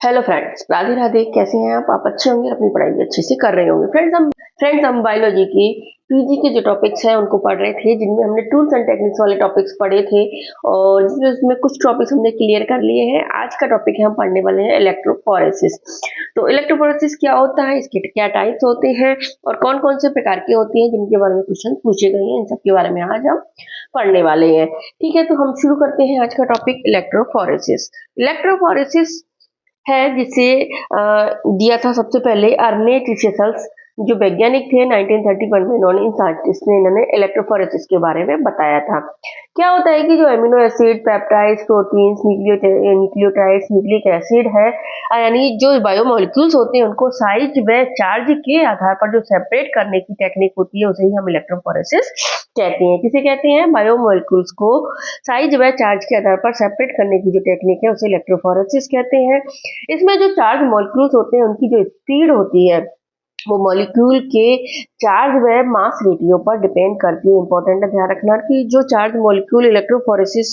Hello friends, Radhe Radhe. कैसे हैं आप अच्छे होंगे, अपनी पढ़ाई भी अच्छे से कर रहे होंगे। फ्रेंड्स हम बायोलॉजी की पीजी के जो टॉपिक्स हैं उनको पढ़ रहे थे, जिनमें हमने टूल्स एंड टेक्निक्स वाले टॉपिक्स पढ़े थे और जिसमें उसमें कुछ टॉपिक्स हमने क्लियर कर लिए हैं। आज का टॉपिक है, हम पढ़ने वाले हैं इलेक्ट्रोफोरेसिस। तो इलेक्ट्रोफोरेसिस क्या होता है, इसके क्या टाइप्स होते हैं और कौन कौन से प्रकार के होती हैं जिनके बारे में क्वेश्चन पूछे गए हैं, इन सब के बारे में आज हम पढ़ने वाले हैं। ठीक है, तो हम शुरू करते हैं आज का टॉपिक इलेक्ट्रोफोरेसिस। इलेक्ट्रोफोरेसिस है जिसे दिया था सबसे पहले अर्ने टिशेसल्स, जो वैज्ञानिक थे 1931 में। इन्होंने इलेक्ट्रोफोरेसिस के बारे में बताया था। क्या होता है कि जो amino acid, peptides, proteins, nucleotides, nucleic acid है, यानी जो बायोमोलिक्यूल्स होते हैं उनको साइज व चार्ज के आधार पर जो सेपरेट करने की टेक्निक होती है उसे ही हम इलेक्ट्रोफोरेसिस कहते हैं। किसे कहते हैं? बायोमोलिक्यूल्स को साइज व चार्ज के आधार पर सेपरेट करने की जो टेक्निक है उसे इलेक्ट्रोफोरेसिस कहते हैं। इसमें जो चार्ज मॉलिक्यूल्स होते हैं उनकी जो स्पीड होती है वो मॉलिक्यूल के चार्ज व मास रेटियो पर डिपेंड करती है। इंपॉर्टेंट है ध्यान रखना कि जो चार्ज मॉलिक्यूल इलेक्ट्रोफोरेसिस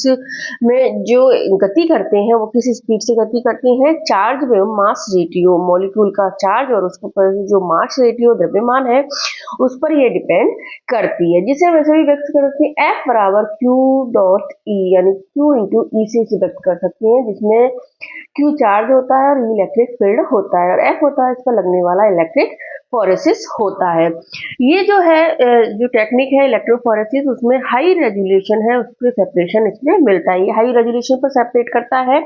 में जो गति करते हैं वो किस स्पीड से गति करते हैं? चार्ज व मास रेटियो, मॉलिक्यूल का चार्ज और उसके ऊपर जो मास रेटियो द्रव्यमान है उस पर ये डिपेंड करती है, जिसे वैसे भी व्यक्त कर सकते हैं F बराबर Q डॉट E, यानी Q इंटू E से व्यक्त कर सकते हैं, जिसमें Q चार्ज होता है और E इलेक्ट्रिक फील्ड होता है और F होता है इस पर लगने वाला इलेक्ट्रिक फोरेसिस होता है। ये जो है जो टेक्निक है इलेक्ट्रोफोरेसिस, उसमें हाई रेजोल्यूशन है, उसके सेपरेशन इसमें मिलता है। ये हाई रेजोल्यूशन पर सेपरेट करता है।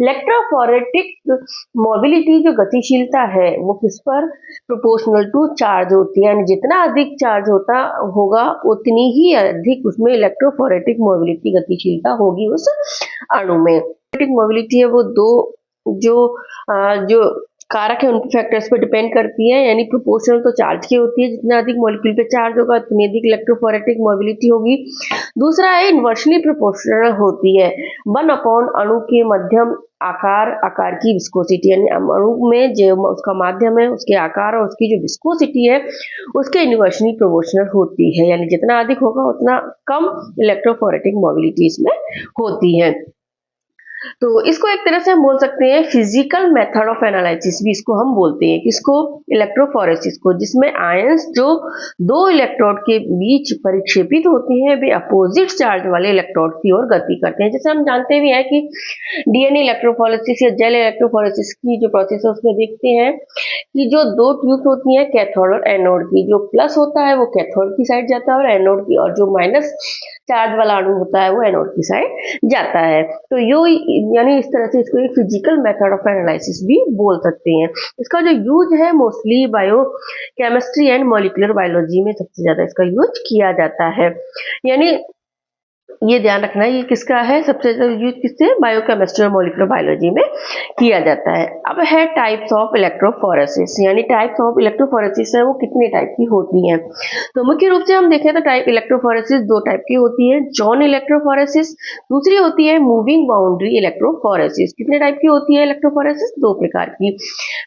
इलेक्ट्रोफोरेटिक मोबिलिटी, जो गतिशीलता है वो किस पर? प्रोपोर्शनल टू चार्ज होती है, यानी जितना अधिक चार्ज होता होगा उतनी ही अधिक उसमें इलेक्ट्रोफोरेटिक मोबिलिटी, गतिशीलता होगी उस अणु में। मोबिलिटी है वो दो जो कारक है उनके फैक्टर्स पर डिपेंड करती है, यानी प्रोपोर्शनल तो चार्ज की होती है, जितना अधिक मॉलिक्यूल पे चार्ज होगा उतनी अधिक इलेक्ट्रोफोरेटिक मोबिलिटी होगी। दूसरा है इन्वर्सली प्रोपोर्शनल होती है, 1 अणु के मध्यम आकार की विस्कोसिटी, यानी अणु में जो उसका माध्यम है उसके आकार और उसकी जो विस्कोसिटी है उसके इन्वर्सली प्रोपोर्शनल होती है, यानी जितना अधिक होगा उतना कम इलेक्ट्रोफोरेटिक मोबिलिटी इसमें होती है। तो इसको एक तरह से हम बोल सकते हैं फिजिकल मेथड ऑफ एनालिसिस भी इसको हम बोलते हैं। किसको? इलेक्ट्रोफोरेसिस को, जिसमें आयंस जो दो इलेक्ट्रोड के बीच परिक्षेपित होते हैं वे अपोजिट चार्ज वाले इलेक्ट्रोड की ओर गति करते हैं। जैसे हम जानते भी हैं कि डीएनए इलेक्ट्रोफोरेसिस या जेल इलेक्ट्रोफोरेसिस की जो प्रोसेस है उसमें देखते हैं कि जो दो ट्यूब्स होती हैं कैथोड और एनोड की, जो प्लस होता है वो कैथोड की साइड जाता है और एनोड की, और जो माइनस चार्ज वाला अणु होता है वो एनोड की साइड जाता है। तो यो यानी इस तरह से इसको एक फिजिकल मेथड ऑफ एनालिसिस भी बोल सकते हैं। इसका जो यूज है mostly bio chemistry and molecular biology में सबसे ज्यादा इसका यूज किया जाता है। यानी ये ध्यान रखना है, ये किसका है? सबसे ज्यादा यूज किससे? बायोकेमिस्ट्री और मॉलिक्यूलर बायोलॉजी में किया जाता है। अब है टाइप्स ऑफ इलेक्ट्रोफोरेसिस, यानी टाइप्स ऑफ इलेक्ट्रोफोरेसिस है वो कितने टाइप की होती हैं। तो मुख्य रूप से हम देखें तो टाइप इलेक्ट्रोफोरेसिस दो टाइप की होती है, जॉन इलेक्ट्रोफोरेसिस, दूसरी होती है मूविंग बाउंड्री इलेक्ट्रोफोरेसिस। कितने टाइप की होती है इलेक्ट्रोफोरेसिस? दो प्रकार की।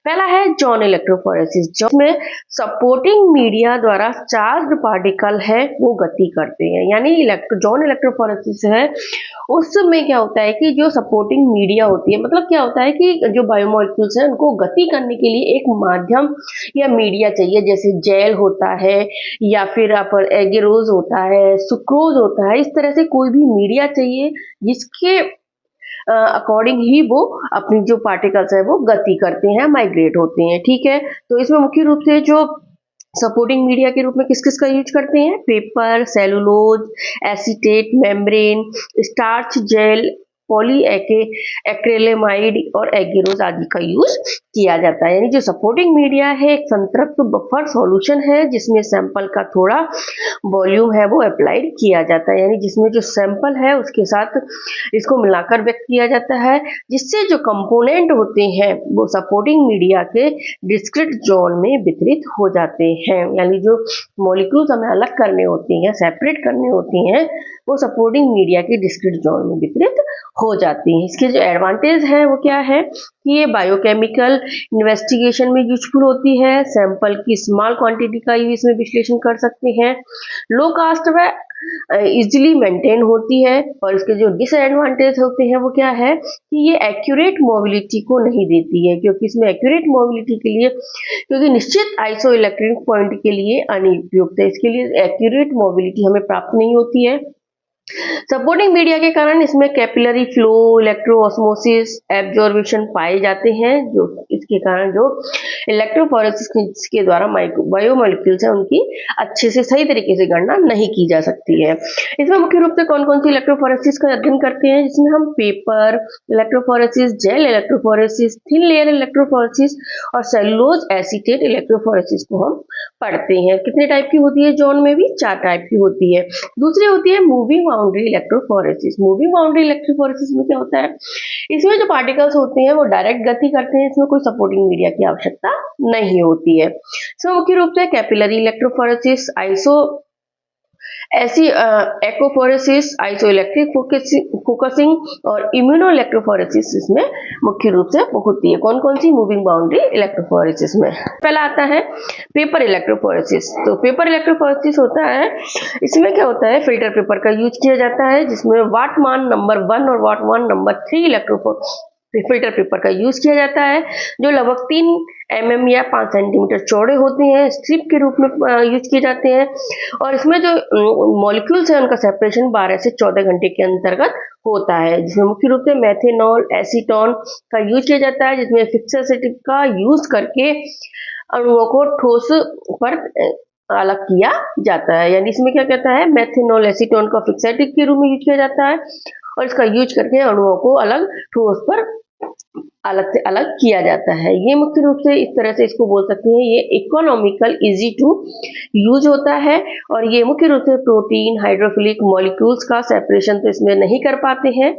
पहला है जॉन इलेक्ट्रोफोरेसिस, जिसमें सपोर्टिंग मीडिया द्वारा चार्ज पार्टिकल है वो गति करते हैं। यानी जॉन इलेक्ट्रोफोरेसिस है उसमें क्या होता है कि जो सपोर्टिंग मीडिया होती है, मतलब क्या होता है कि जो बायोमोलिक्यूल्स हैं उनको गति करने के लिए एक माध्यम या मीडिया चाहिए, जैसे जेल होता है या फिर एगेरोज होता है, सुक्रोज होता है, इस तरह से कोई भी मीडिया चाहिए जिसके अकॉर्डिंग ही वो अपनी जो पार्टिकल्स है वो गति करते हैं, माइग्रेट होते हैं। ठीक है, तो इसमें मुख्य रूप से जो सपोर्टिंग मीडिया के रूप में किस किस का यूज करते हैं? Paper, cellulose, acetate, membrane, starch gel, poly acrylamide और एगेरोज आदि का यूज किया जाता है। यानी जो सपोर्टिंग मीडिया है एक संतृप्त बफर सॉल्यूशन है जिसमें सैंपल का थोड़ा वॉल्यूम है वो अप्लाइड किया जाता है, यानी जिसमें जो सैंपल है उसके साथ इसको मिलाकर व्यक्त किया जाता है, जिससे जो कंपोनेंट होते हैं वो सपोर्टिंग मीडिया के डिस्क्रीट जोन में वितरित हो जाते हैं। यानी जो मॉलिक्यूल्स हमें अलग करने होते हैं, सेपरेट करने होते हैं, वो सपोर्टिंग मीडिया के डिस्क्रीट जोन में वितरित हो जाती हैं। इसके जो एडवांटेज है वो क्या है कि ये बायोकेमिकल इन्वेस्टिगेशन में यूजफुल होती है, सैंपल की स्मॉल क्वांटिटी का ही इसमें विश्लेषण कर सकते हैं, लो कास्ट व इजीली मेंटेन होती है। और इसके जो डिसएडवांटेज होते हैं वो क्या है कि ये एक्यूरेट मोबिलिटी को नहीं देती है, क्योंकि इसमें एक्यूरेट मोबिलिटी के लिए, क्योंकि निश्चित आइसो इलेक्ट्रिक पॉइंट के लिए अनुपयुक्त है, इसके लिए एक्यूरेट मोबिलिटी हमें प्राप्त नहीं होती है। सपोर्टिंग मीडिया के कारण इसमें कैपिलरी फ्लो, इलेक्ट्रोऑस्मोसिस, एब्जॉर्बिशन पाए जाते हैं, जो इसके कारण जो इलेक्ट्रोफोरेसिस के द्वारा बायोमोलिक्यूल्स है उनकी अच्छे से सही तरीके से गणना नहीं की जा सकती है। इसमें मुख्य रूप से कौन कौन सी इलेक्ट्रोफोरेसिस का अध्ययन करते हैं, जिसमें हम paper electrophoresis, gel electrophoresis, thin layer electrophoresis और सेलुलोज एसीटेट इलेक्ट्रोफोरेसिस को हम पढ़ते हैं। कितने टाइप की होती है जॉन में भी? 4 टाइप की होती है। दूसरी होती है moving boundary electrophoresis. Moving boundary electrophoresis में क्या होता है, इसमें जो पार्टिकल्स होते हैं वो डायरेक्ट गति करते हैं, इसमें कोई सपोर्टिंग मीडिया की आवश्यकता नहीं होती है। इसमें मुख्य रूप से कैपिलरी इलेक्ट्रोफोरेसिस, एक्ोफोरेसिस, आइसोइलेक्ट्रिक फोकसिंग और इम्यूनो इलेक्ट्रोफोरेसिस इसमें मुख्य रूप से होती है। कौन कौन सी? मूविंग बाउंड्री इलेक्ट्रोफोरेसिस में। पहला आता है पेपर इलेक्ट्रोफोरेसिस। तो पेपर इलेक्ट्रोफोरेसिस होता है, इसमें क्या होता है, फिल्टर पेपर का यूज किया जाता है, जिसमें वाटमान नंबर 1 और वाटमान नंबर 3 फिल्टर पेपर का यूज किया जाता है, जो लगभग 3 mm या 5 सेंटीमीटर चौड़े होते हैं, स्ट्रिप के रूप में यूज किए जाते हैं। और इसमें जो मॉलिक्यूल्स है उनका सेपरेशन 12 से 14 घंटे के अंतर्गत होता है, जिसमें मुख्य रूप से मेथेनॉल एसीटोन का यूज किया जाता है, जिसमें फिक्सेसिटी का यूज करके अणुओं को ठोस पर अलग किया जाता है। यानी इसमें क्या कहता है, मेथेनॉल एसीटोन का फिक्सेटिक के रूप में यूज किया जाता है और इसका यूज करके अणुओं को अलग ठोस पर अलग से अलग किया जाता है। ये मुख्य रूप से इस तरह से इसको बोल सकते हैं, ये इकोनॉमिकल, इजी टू यूज होता है। और ये मुख्य रूप से प्रोटीन हाइड्रोफिलिक मॉलिक्यूल्स का सेपरेशन तो इसमें नहीं कर पाते हैं,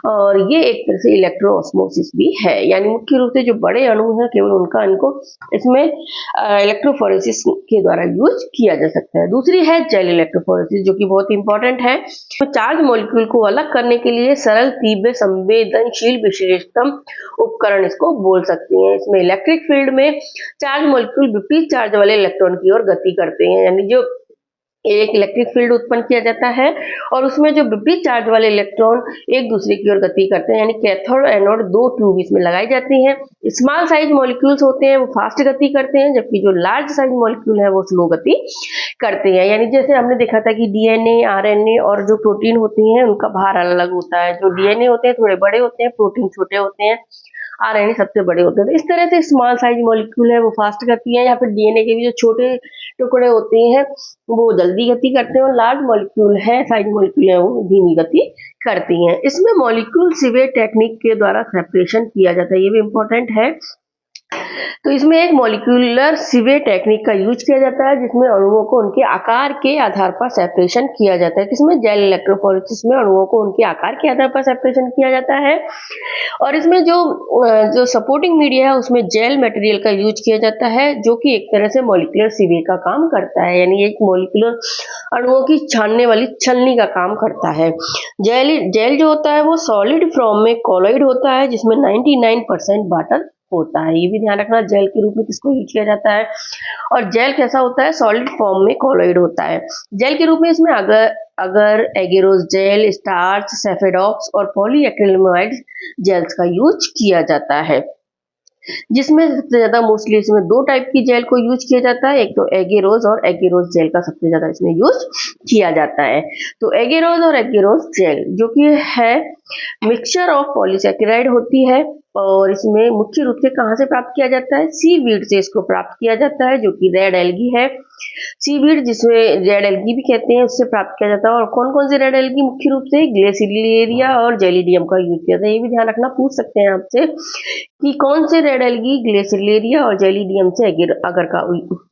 और ये एक तरह से इलेक्ट्रोऑस्मोसिस भी है। यानी मुख्य रूप से जो बड़े अणु हैं केवल उनका इनको इसमें इलेक्ट्रोफोरेसिस के द्वारा यूज किया जा सकता है। दूसरी है जेल इलेक्ट्रोफोरेसिस, जो कि बहुत इंपॉर्टेंट है। तो चार्ज मॉलिक्यूल को अलग करने के लिए सरल, तीव्र, संवेदनशील विशेषतम उपकरण इसको बोल सकते हैं। इसमें इलेक्ट्रिक फील्ड में चार्ज मॉलिक्यूल विपरीत चार्ज वाले इलेक्ट्रॉन की ओर गति करते हैं, यानी जो एक इलेक्ट्रिक फील्ड उत्पन्न किया जाता है और उसमें जो विपरीत चार्ज वाले इलेक्ट्रॉन एक दूसरे की ओर गति करते हैं, यानी कैथोड एनोड 2 ट्यूब इसमें लगाई जाती हैं। स्मॉल साइज मॉलिक्यूल्स होते हैं वो फास्ट गति करते हैं, जबकि जो लार्ज साइज मॉलिक्यूल है वो स्लो गति करते हैं। यानी जैसे हमने देखा था कि डीएनए, आरएनए और जो प्रोटीन होती हैं उनका भार अलग अलग होता है। जो डीएनए होते हैं थोड़े बड़े होते हैं, प्रोटीन छोटे होते हैं, आरएनए सबसे बड़े होते हैं। तो इस तरह से स्मॉल साइज मॉलिक्यूल है वो फास्ट करती है, या फिर डीएनए के भी जो छोटे टुकड़े होते हैं वो जल्दी गति करते हैं, और लार्ज मॉलिक्यूल है, साइज मॉलिक्यूल है, वो धीमी गति करती हैं। इसमें मॉलिक्यूल सिवेर टेक्निक के द्वारा सेपरेशन किया जाता है, ये भी इंपॉर्टेंट है। तो इसमें एक मॉलिक्यूलर सिवेर टेक्निक का यूज किया जाता है, जिसमें अणुओं को उनके आकार के आधार पर सेपरेशन किया जाता है। इसमें जेल इलेक्ट्रोफोरेसिस में अणुओं को उनके आकार के आधार पर सेपरेशन किया जाता है। और इसमें जो सपोर्टिंग मीडिया है उसमें जेल मटेरियल का यूज किया जाता है, जो कि एक तरह से मॉलिक्यूलर सिवेर का काम करता है, यानी एक मॉलिक्यूलर अणुओं की छानने वाली छलनी का काम करता है। जेल जो होता है वो सॉलिड फॉर्म में कॉलॉइड होता है, जिसमें 99% वाटर होता है। ये भी ध्यान रखना, जेल के रूप में किसको यूज किया जाता है। और जेल कैसा होता है, सॉलिड फॉर्म में कॉलॉइड होता है। जेल के रूप में इसमें अगर एगेरोस जेल, स्टार्च, सेफेडॉक्स और पॉलीएक्रिलामाइड जेल्स का यूज किया जाता है, जिसमें सबसे ज्यादा मोस्टली इसमें 2 टाइप की जेल को यूज किया जाता है। एक तो एगेरोस, और एगेरोस जेल का सबसे ज्यादा इसमें यूज किया जाता है। तो एगेरोस और एगेरोस जेल जो कि है मिक्सचर ऑफ पॉलीसैकेराइड होती है, और इसमें मुख्य रूप से कहाँ से प्राप्त किया जाता है, सीवीड से इसको प्राप्त किया जाता है, जो कि रेड एल्गी है। सीवीड, जिसमें रेड एल्गी भी कहते हैं, उससे प्राप्त किया जाता है। और कौन कौन से रेड एल्गी, मुख्य रूप से ग्लेसिलेरिया और जेलिडियम का यूज किया जाता है। ये भी ध्यान रखना, पूछ सकते हैं आपसे कि कौन से रेड एल्गी ग्लेसिलेरिया और जेलिडियम से अगर का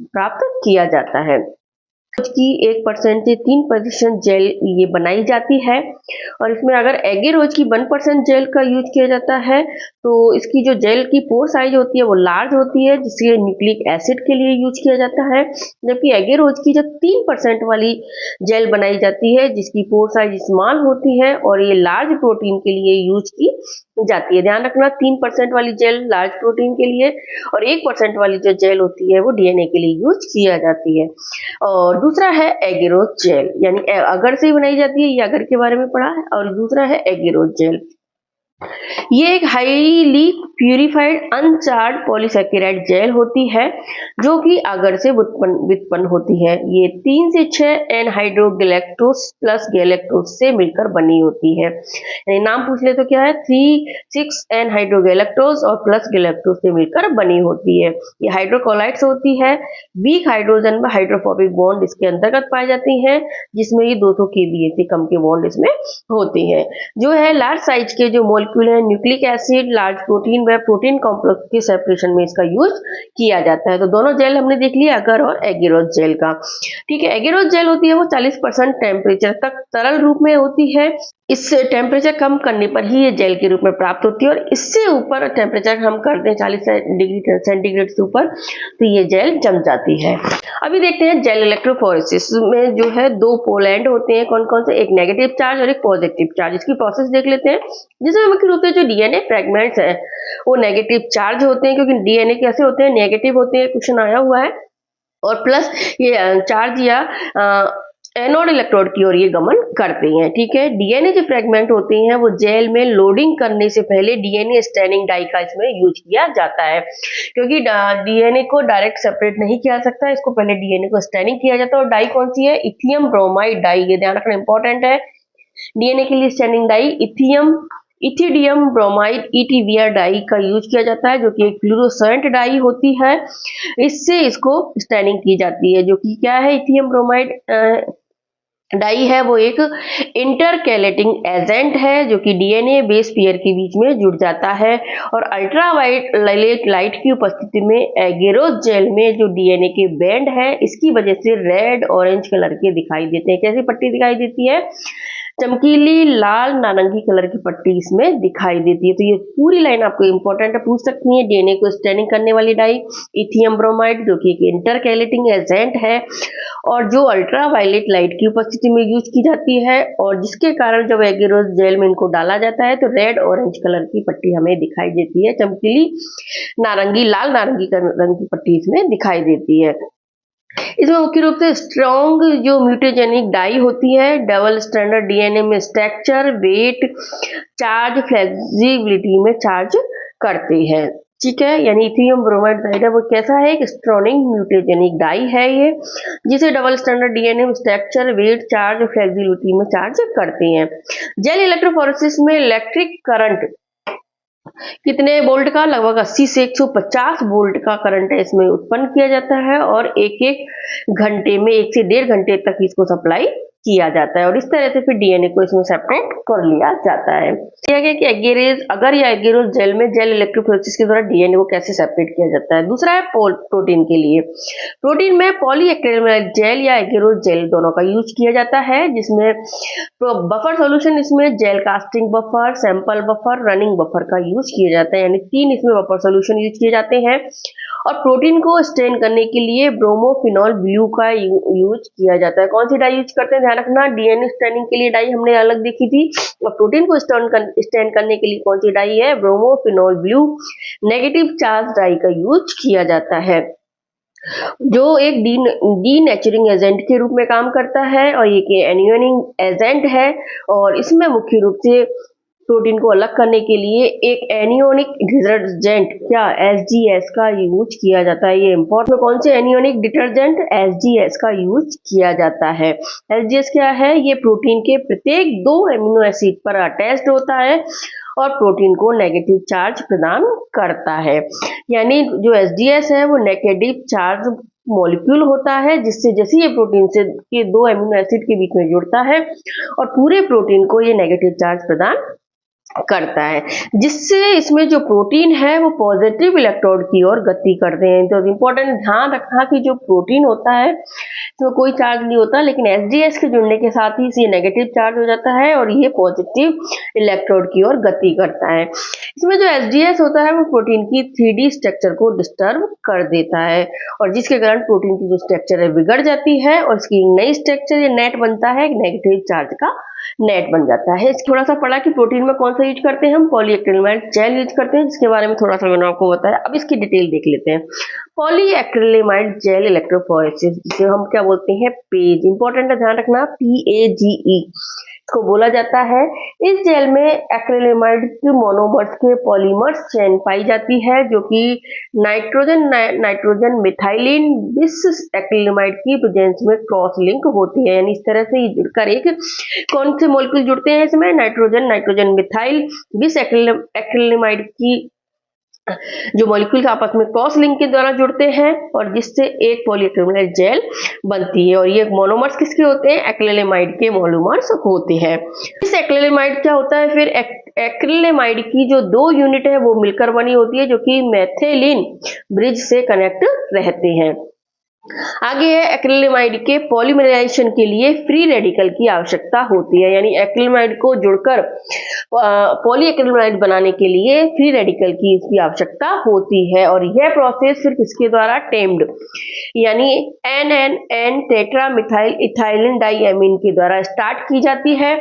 प्राप्त किया जाता है। की 1% से 3% जेल ये बनाई जाती है, और इसमें अगर एगेरोज की 1% जेल का यूज किया जाता है तो इसकी जो जेल की पोर साइज होती है वो लार्ज होती है, जिसे न्यूक्लिक एसिड के लिए यूज किया जाता है। जबकि एगेरोज की जब 3% वाली जेल बनाई जाती है जिसकी पोर साइज स्मॉल होती है और ये लार्ज प्रोटीन के लिए यूज की जाती है। ध्यान रखना, 3% वाली जेल लार्ज प्रोटीन के लिए और 1% वाली जो जेल होती है वो डीएनए के लिए यूज किया जाती है। और दूसरा है एगेरोज जेल, यानी अगर से ही बनाई जाती है, ये अगर के बारे में पढ़ा है। और दूसरा है एगेरोज जेल, ये एक highly purified uncharged polysaccharide gel होती है जो कि अगर से उत्पन्न होती है। ये 3 से 6 एनहाइड्रोगैलेक्टोस प्लस गैलेक्टोस से मिलकर बनी होती है। यानी नाम पूछ ले तो क्या है, 3-6 एनहाइड्रोगैलेक्टोस और प्लस गैलेक्टोस से मिलकर बनी होती है। ये हाइड्रोकोलाइट्स होती है, वीक हाइड्रोजन व हाइड्रोफोबिक बॉन्ड इसके अंतर्गत पाए जाते हैं, जिसमें ये 200 kBa से कम के बॉन्ड इसमें होते हैं। जो है लार्ज साइज के जो मॉलिक्यूल है न्यूक्लिक एसिड, लार्ज प्रोटीन व प्रोटीन कॉम्प्लेक्स के सेपरेशन में इसका यूज किया जाता है। तो दोनों जेल हमने देख लिया, अगर और एगेरोज जेल का। ठीक है, एगेरोज जेल होती है वो 40% टेम्परेचर तक तरल रूप में होती है। इससे टेम्परेचर कम करने पर ही ये जेल के रूप में प्राप्त होती है, और इससे ऊपर टेम्परेचर हम करते हैं 40 डिग्री सेंटीग्रेड से ऊपर तो ये जेल जम जाती है। अभी देखते हैं जेल इलेक्ट्रोफोरेसिस में जो है 2 पोलैंड होते हैं, कौन कौन से, एक नेगेटिव चार्ज और एक पॉजिटिव चार्ज। इसकी प्रोसेस देख लेते हैं, जिसमें मुख्य रूप से जो डीएनए फ्रेगमेंट्स हैं वो नेगेटिव चार्ज होते हैं, क्योंकि डीएनए कैसे होते हैं, नेगेटिव होते हैं, क्वेश्चन आया हुआ है। और प्लस ये चार्ज या एनोड इलेक्ट्रोड की ओर ये गमन करते हैं। ठीक है, डीएनए जो फ्रेगमेंट होते हैं वो जेल में लोडिंग करने से पहले डीएनए स्टैनिंग डाई का इसमें यूज किया जाता है, क्योंकि डीएनए को डायरेक्ट सेपरेट नहीं किया सकता, इसको पहले डीएनए को स्टैनिंग किया जाता है। और डाई कौन सी है, इथियम ब्रोमाइड डाई, ये ध्यान रखना इंपॉर्टेंट है। डीएनए के लिए staining dye ethidium bromide ETVR dye का यूज किया जाता है, जो कि एक फ्लूरोसेंट डाई होती है। इससे इसको स्टैनिंग की जाती है, जो कि क्या है, इथियम ब्रोमाइड डाई है वो एक इंटरकैलेटिंग एजेंट है जो कि डीएनए बेस पेयर के बीच में जुड़ जाता है। और अल्ट्रावायलेट लाइट की उपस्थिति में एगेरोज जेल में जो डीएनए के बैंड है इसकी वजह से रेड ऑरेंज कलर के दिखाई देते हैं। कैसी पट्टी दिखाई देती है, चमकीली लाल नारंगी कलर की पट्टी इसमें दिखाई देती है। तो ये पूरी लाइन आपको इंपॉर्टेंट है, पूछ सकती है। डीएनए को स्टैनिंग करने वाली डाई इथियम ब्रोमाइड जो कि एक इंटरकैलेटिंग एजेंट है और जो अल्ट्रावायलेट लाइट की उपस्थिति में यूज की जाती है, और जिसके कारण जब एगेरोज जेल में इनको डाला जाता है तो रेड ऑरेंज कलर की पट्टी हमें दिखाई देती है, चमकीली नारंगी लाल नारंगी रंग की पट्टी इसमें दिखाई देती है। इसमें मुख्य रूप से स्ट्रॉन्ग जो म्यूटेजेनिक डाई होती है, डबल स्टैंडर्ड डीएनए में स्ट्रक्चर, वेट, चार्ज, फ्लेक्सिबिलिटी में चार्ज करते हैं। ठीक है, यानी इथियम ब्रोमाइड डाई है वो कैसा है, एक स्ट्रॉनिंग म्यूटेजेनिक डाई है ये, जिसे डबल स्टैंडर्ड डीएनए में स्ट्रक्चर, वेट, चार्ज, फ्लेक्सिबिलिटी में चार्ज करते हैं। जेल इलेक्ट्रोफोरेसिस में इलेक्ट्रिक करंट कितने वोल्ट का, लगभग 80 से 150 वोल्ट का करंट है इसमें उत्पन्न किया जाता है, और एक घंटे में 1 से 1.5 घंटे तक इसको सप्लाई किया जाता है, और इस तरह से फिर डीएनए को इसमें सेपरेट कर लिया जाता है। यह है कि अगर या एगेरोज जेल में जेल इलेक्ट्रोफोरेसिस के द्वारा डीएनए को कैसे सेपरेट किया जाता है। दूसरा है प्रोटीन के लिए। प्रोटीन में पॉलीएक्रिलेमाइड जेल या एगेरोज जेल दोनों का यूज किया जाता है, जिसमें बफर सॉल्यूशन इसमें gel casting buffer, sample buffer, running buffer का यूज किया जाता है, यानी 3 इसमें बफर सॉल्यूशन यूज किए जाते हैं। और प्रोटीन को स्टेन करने के लिए ब्रोमोफिनॉल ब्लू का यूज किया जाता है। कौन सी डाई यूज करते हैं, ध्यान रखना, डीएनए स्टेनिंग के लिए डाई हमने अलग देखी थी, और प्रोटीन को स्टेन करने के लिए कौन सी डाई है, bromophenol blue negative charge dye का यूज किया जाता है, जो एक डीनेचरिंग एजेंट के रूप में काम करता है, और ये एनियोनिंग एजेंट है, और इसमें मुख्य रूप से प्रोटीन को अलग करने के लिए एक एनियोनिक डिटर्जेंट क्या एसजीएस का यूज किया जाता है। ये इंपॉर्टेंट, कौन से एनियोनिक डिटर्जेंट एसजीएस का यूज किया जाता है। एसजीएस क्या है, ये प्रोटीन के प्रत्येक 2 एमिनो एसिड पर अटैच्ड होता है और प्रोटीन को नेगेटिव चार्ज प्रदान करता है। यानी जो एसजीएस है वो नेगेटिव चार्ज मॉलिक्यूल होता है, जिससे जैसे ये प्रोटीन से के 2 एमिनो एसिड के बीच में जुड़ता है और पूरे प्रोटीन को ये नेगेटिव चार्ज प्रदान करता है, जिससे इसमें जो प्रोटीन है वो पॉजिटिव इलेक्ट्रोड की ओर गति करते हैं। तो इम्पोर्टेंट ध्यान रखना कि जो प्रोटीन होता है तो कोई चार्ज नहीं होता, लेकिन एसडीएस के जुड़ने के साथ ही ये नेगेटिव चार्ज हो जाता है और ये पॉजिटिव इलेक्ट्रोड की ओर गति करता है। इसमें जो एसडीएस होता है वो प्रोटीन की 3D स्ट्रक्चर को डिस्टर्ब कर देता है और जिसके कारण प्रोटीन की जो स्ट्रक्चर है बिगड़ जाती है और इसकी नई स्ट्रक्चर या नेट बनता है, नेगेटिव चार्ज का नेट बन जाता है। थोड़ा सा पढ़ा कि प्रोटीन में कौन सा यूज करते हैं, हम पॉलीएक्रिलेमाइड जेल यूज करते हैं, जिसके बारे में थोड़ा सा मैंने आपको बताया। अब इसकी डिटेल देख लेते हैं। पॉलीएक्रिलेमाइड जेल इलेक्ट्रोफोरेसिस, जिसे हम क्या बोलते हैं, पेज। इंपॉर्टेंट है, ध्यान रखना, PAGE इसको बोला जाता है। इस जेल में एक्रिलेमाइड मोनोमर्स के पॉलीमर्स चेन पाई जाती है, जो कि नाइट्रोजन मिथाइलिन बिस एक्रिलेमाइड की प्रेजेंस में क्रॉस लिंक होती है। यानी इस तरह से जुड़कर एक कौन से मॉलिक्यूल जुड़ते हैं इसमें, नाइट्रोजन मिथाइल बिस एक्रिलेमाइड की जो मॉलिक्यूल्स आपस में क्रॉस लिंक के द्वारा जुड़ते हैं और जिससे एक पॉलीएक्रिलेमाइड जेल बनती है। और ये मोनोमर्स किसके होते हैं, एक्रिलेमाइड के मोनोमर्स होते हैं। इस एक्रिलेमाइड क्या होता है, फिर एक्रिलेमाइड की जो 2 यूनिट है वो मिलकर बनी होती है, जो कि मेथिलीन ब्रिज से कनेक्ट रहते हैं। आगे है, एक्रिलेमाइड के पॉलीमराइजेशन के लिए फ्री रेडिकल की आवश्यकता होती है। यानी एक्रिलेमाइड को जुड़कर पॉलीएक्रिलेमाइड बनाने के लिए फ्री रेडिकल की इसकी आवश्यकता होती है और यह प्रोसेस फिर किसके द्वारा, टेम्ड यानी NNN टेट्रामिथाइल इथाइलिन डाइएमीन के द्वारा स्टार्ट की जाती है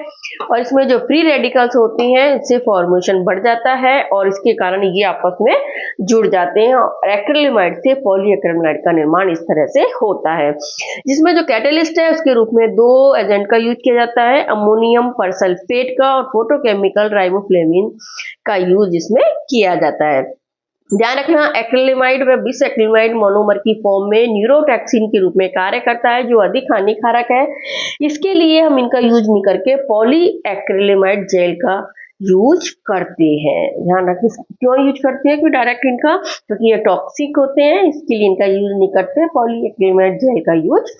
और इसमें जो फ्री रेडिकल्स होती हैं इससे फॉर्मेशन बढ़ जाता है और इसके कारण ये आपस में जुड़ जाते हैं और एक्रिलेमाइड से पॉलीएक्रिलेमाइड का निर्माण इस तरह से होता है, जिसमें जो कैटेलिस्ट है उसके रूप में 2 एजेंट का यूज किया जाता है, अमोनियम परसल्फेट का और फोटोकेमिकल राइबोफ्लेविन का यूज इसमें किया जाता है। ध्यान रखना, एक्रिलेमाइड व बिस एक्रिलेमाइड मोनोमर की फॉर्म में न्यूरोटॉक्सिन के रूप में कार्य करता है, जो अधिक हानिकारक है। इसके लिए हम इनका यूज नहीं करके पॉलीएक्रिलेमाइड जेल का यूज करते हैं। ध्यान रखिए, क्यों यूज करते हैं, क्योंकि डायरेक्ट इनका, क्योंकि ये टॉक्सिक होते हैं, इसके लिए इनका यूज नहीं करते, पॉलीएक्रिलेमाइड जेल का यूज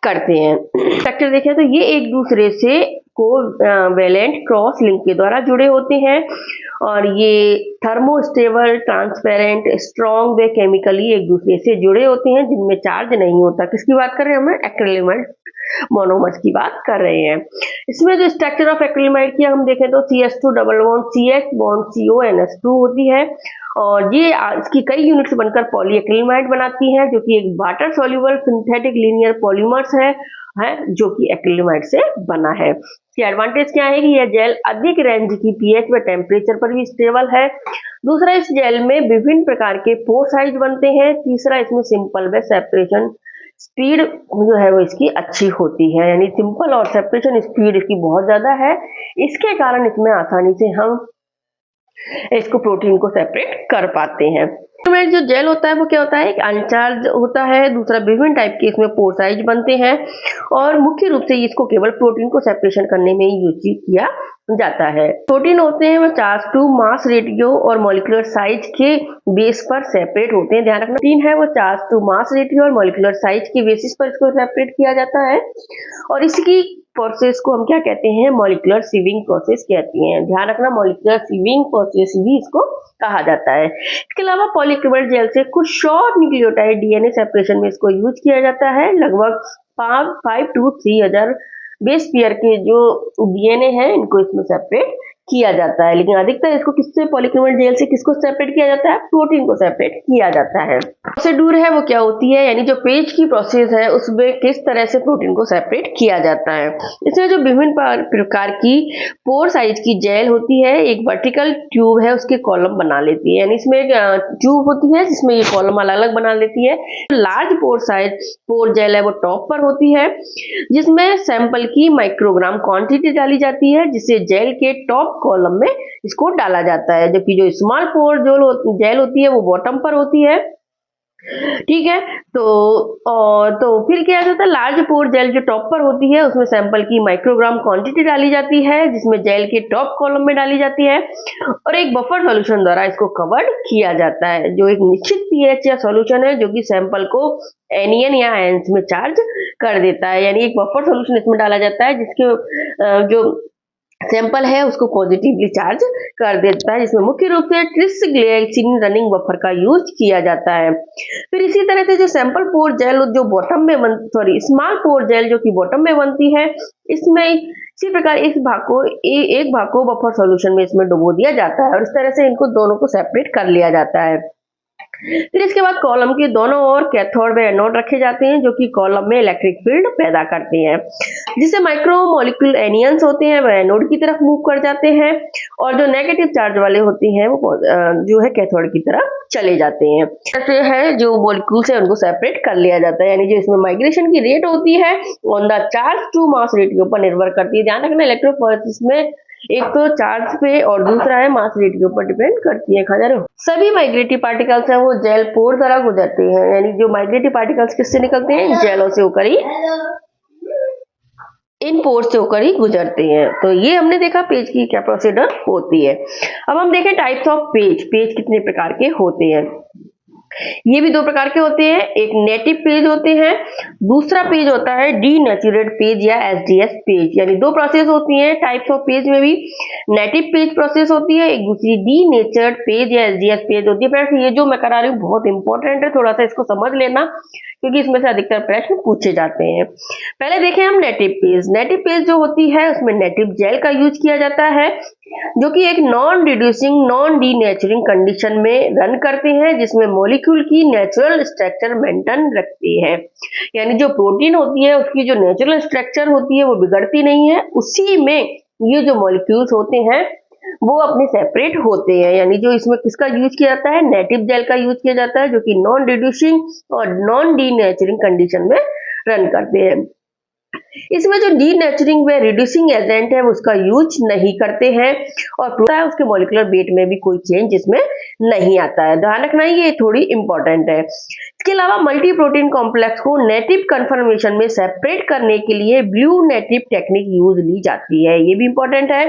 करते हैं। स्ट्रक्चर देखें तो ये एक दूसरे से कोवैलेंट क्रॉस लिंक के द्वारा जुड़े होते हैं और ये थर्मोस्टेबल, ट्रांसपेरेंट, स्ट्रॉन्ग व केमिकली एक दूसरे से जुड़े होते हैं, जिनमें चार्ज नहीं होता। किसकी बात कर रहे हैं, हम एक्रिलेमाइड मोनोमर्स की बात कर रहे हैं। इसमें जो स्ट्रक्चर ऑफ एक्रिलेमाइड की हम देखें तो CH2 double bond CH bond CONS2 होती है और ये इसकी कई यूनिट्स बनकर पॉलीएक्रिलेमाइड बनाती है, जो कि एक water soluble synthetic linear polymers है जो कि एक्रिलेमाइड से बना है। इसके एडवांटेज क्या है कि यह जेल अधिक रेंज की pH व टेम्परेचर पर भी स्टेबल है। दूसरा, इस जेल में विभिन्न प्रकार के पोर साइज बनते हैं। तीसरा, इसमें सिंपल व सेपरेशन स्पीड जो है वो इसकी अच्छी होती है, यानी सिंपल और सेपरेशन स्पीड इसकी बहुत ज्यादा है। इसके कारण इसमें आसानी से हम इसको प्रोटीन को सेपरेट कर पाते हैं। जो जेल होता है वो क्या होता है, एक अनचार्ज होता है। दूसरा, विभिन्न टाइप के इसमें पोर साइज बनते हैं और मुख्य रूप से इसको केवल प्रोटीन को सेपरेशन करने में ही यूज किया जाता है। प्रोटीन होते हैं वो चार्ज टू मास रेटियो और मॉलिक्यूलर साइज के बेस पर सेपरेट होते हैं। ध्यान रखना, प्रोटीन है वो चार्ज टू मास रेटियो और मॉलिक्यूलर साइज के बेसिस पर इसको सेपरेट किया जाता है और इसकी प्रोसेस को हम क्या कहते हैं, मॉलिक्यूलर सीविंग प्रोसेस कहते हैं। ध्यान रखना, मॉलिक्यूलर सीविंग प्रोसेस भी इसको कहा जाता है। इसके अलावा पॉलीएक्रिलेमाइड जेल से कुछ शॉर्ट न्यूक्लियोटाइड DNA सेपरेशन में इसको यूज किया जाता है। लगभग 5 to 3000 बेस पेयर के जो DNA है इनको इसमें सेपरेट किया जाता है, लेकिन अधिकतर इसको किससे, पॉलीएक्रिलेमाइड जेल से किसको सेपरेट किया जाता है, प्रोटीन को सेपरेट किया जाता है। प्रोसीड्यूर है वो क्या होती है, यानी जो पेज की प्रोसेस है उसमें किस तरह से प्रोटीन को सेपरेट किया जाता है। इसमें जो विभिन्न प्रकार की पोर साइज की जेल होती है, एक वर्टिकल ट्यूब है उसके कॉलम बना लेती है, यानी इसमें एक ट्यूब होती है जिसमें ये कॉलम अलग अलग बना लेती है। लार्ज पोर साइज पोर जेल है वो टॉप पर होती है, जिसमें सैंपल की माइक्रोग्राम क्वांटिटी डाली जाती है, जिसे जेल के टॉप कॉलम में इसको डाला जाता है, जबकि जो स्मॉल पोर जेल होती है वो बॉटम पर होती है। ठीक है, तो फिर क्या जाता है, लार्ज पोर जेल जो टॉप पर होती है उसमें सैंपल की माइक्रोग्राम क्वांटिटी डाली जाती है, जिसमें जेल के टॉप कॉलम में डाली जाती है और एक बफर सॉल्यूशन द्वारा इसको कवर्ड किया जाता है, जो एक निश्चित pH या सॉल्यूशन है जो कि सैंपल को एनियन या आयंस में चार्ज कर देता है। यानी एक बफर सॉल्यूशन इसमें डाला जाता है जिसके जो सैंपल है उसको पॉजिटिवली चार्ज कर देता है, जिसमें मुख्य रूप से ट्रिस्ग्लिसरीन रनिंग बफर का यूज किया जाता है। फिर इसी तरह से जो सैंपल पोर जेल जो बॉटम में स्मॉल पोर जेल जो कि बॉटम में बनती है, इसमें इसी प्रकार एक भाग को बफर सॉल्यूशन में इसमें डुबो दिया जाता है और इस तरह से इनको दोनों को सेपरेट कर लिया जाता है। फिर इसके बाद कॉलम के दोनों ओर कैथोड व एनोड रखे जाते हैं जो कि कॉलम में इलेक्ट्रिक फील्ड पैदा करते हैं, जिससे माइक्रो मॉलिक्यूल एनियंस होते हैं वह एनोड की तरफ मूव कर जाते हैं और जो नेगेटिव चार्ज वाले होते हैं वो जो है कैथोड की तरफ चले जाते हैं। ऐसे है जो मॉलिक्यूल्स है उनको सेपरेट कर लिया जाता है, यानी जो इसमें माइग्रेशन की रेट होती है on the charge to mass rate के ऊपर निर्भर करती है। ध्यान रखना इलेक्ट्रोफोरेसिस में एक तो चार्ज पे और दूसरा है मास रेट के ऊपर डिपेंड करती है। खा जा रहे हो? सभी माइग्रेटिव पार्टिकल्स हैं वो जेल पोर द्वारा गुजरते हैं, यानी जो माइग्रेटिव पार्टिकल्स किससे निकलते हैं, जेलों से होकर ही, इन पोर से होकर ही गुजरते हैं। तो ये हमने देखा पेज की क्या प्रोसीजर होती है। अब हम देखें टाइप्स ऑफ पेज। पेज कितने प्रकार के होते हैं, ये भी दो प्रकार के होते हैं, एक नेटिव पेज होते हैं, दूसरा पेज होता है डीनेचुरेट पेज या एसडीएस पेज, यानी दो प्रोसेस होती हैं टाइप्स ऑफ पेज में भी। नेटिव पेज प्रोसेस होती है, एक दूसरी डीनेचर्ड पेज या एसडीएस पेज होती है। फ्रेंड्स ये जो मैं करा रही हूँ बहुत इंपॉर्टेंट है, थोड़ा सा इसको समझ लेना क्योंकि इसमें से अधिकतर प्रश्न पूछे जाते हैं। पहले देखें हम नेटिव पेज। नेटिव पेज जो होती है उसमें नेटिव जेल का यूज किया जाता है जो कि एक non reducing non denaturing condition में रन करते हैं, जिसमें मॉलिक्यूल की नेचुरल स्ट्रक्चर मेंटेन रखती है, यानी जो प्रोटीन होती है उसकी जो नेचुरल स्ट्रक्चर होती है वो बिगड़ती नहीं है, उसी में ये जो मॉलिक्यूल्स होते हैं वो अपने सेपरेट होते हैं। यानी जो इसमें किसका यूज किया जाता है, नेटिव जेल का यूज किया जाता है जो कि नॉन रिड्यूसिंग और नॉन डीनेचरिंग कंडीशन में रन करते हैं। इसमें जो डीनेचरिंग व रिड्यूसिंग एजेंट है उसका यूज नहीं करते हैं और उसके मॉलिक्यूलर वेट में भी कोई चेंज इसमें नहीं आता है। ध्यान रखना ये थोड़ी इंपॉर्टेंट है। इसके अलावा मल्टी प्रोटीन कॉम्प्लेक्स को नेटिव कन्फर्मेशन में सेपरेट करने के लिए ब्लू नेटिव टेक्निक यूज ली जाती है, ये भी इंपॉर्टेंट है।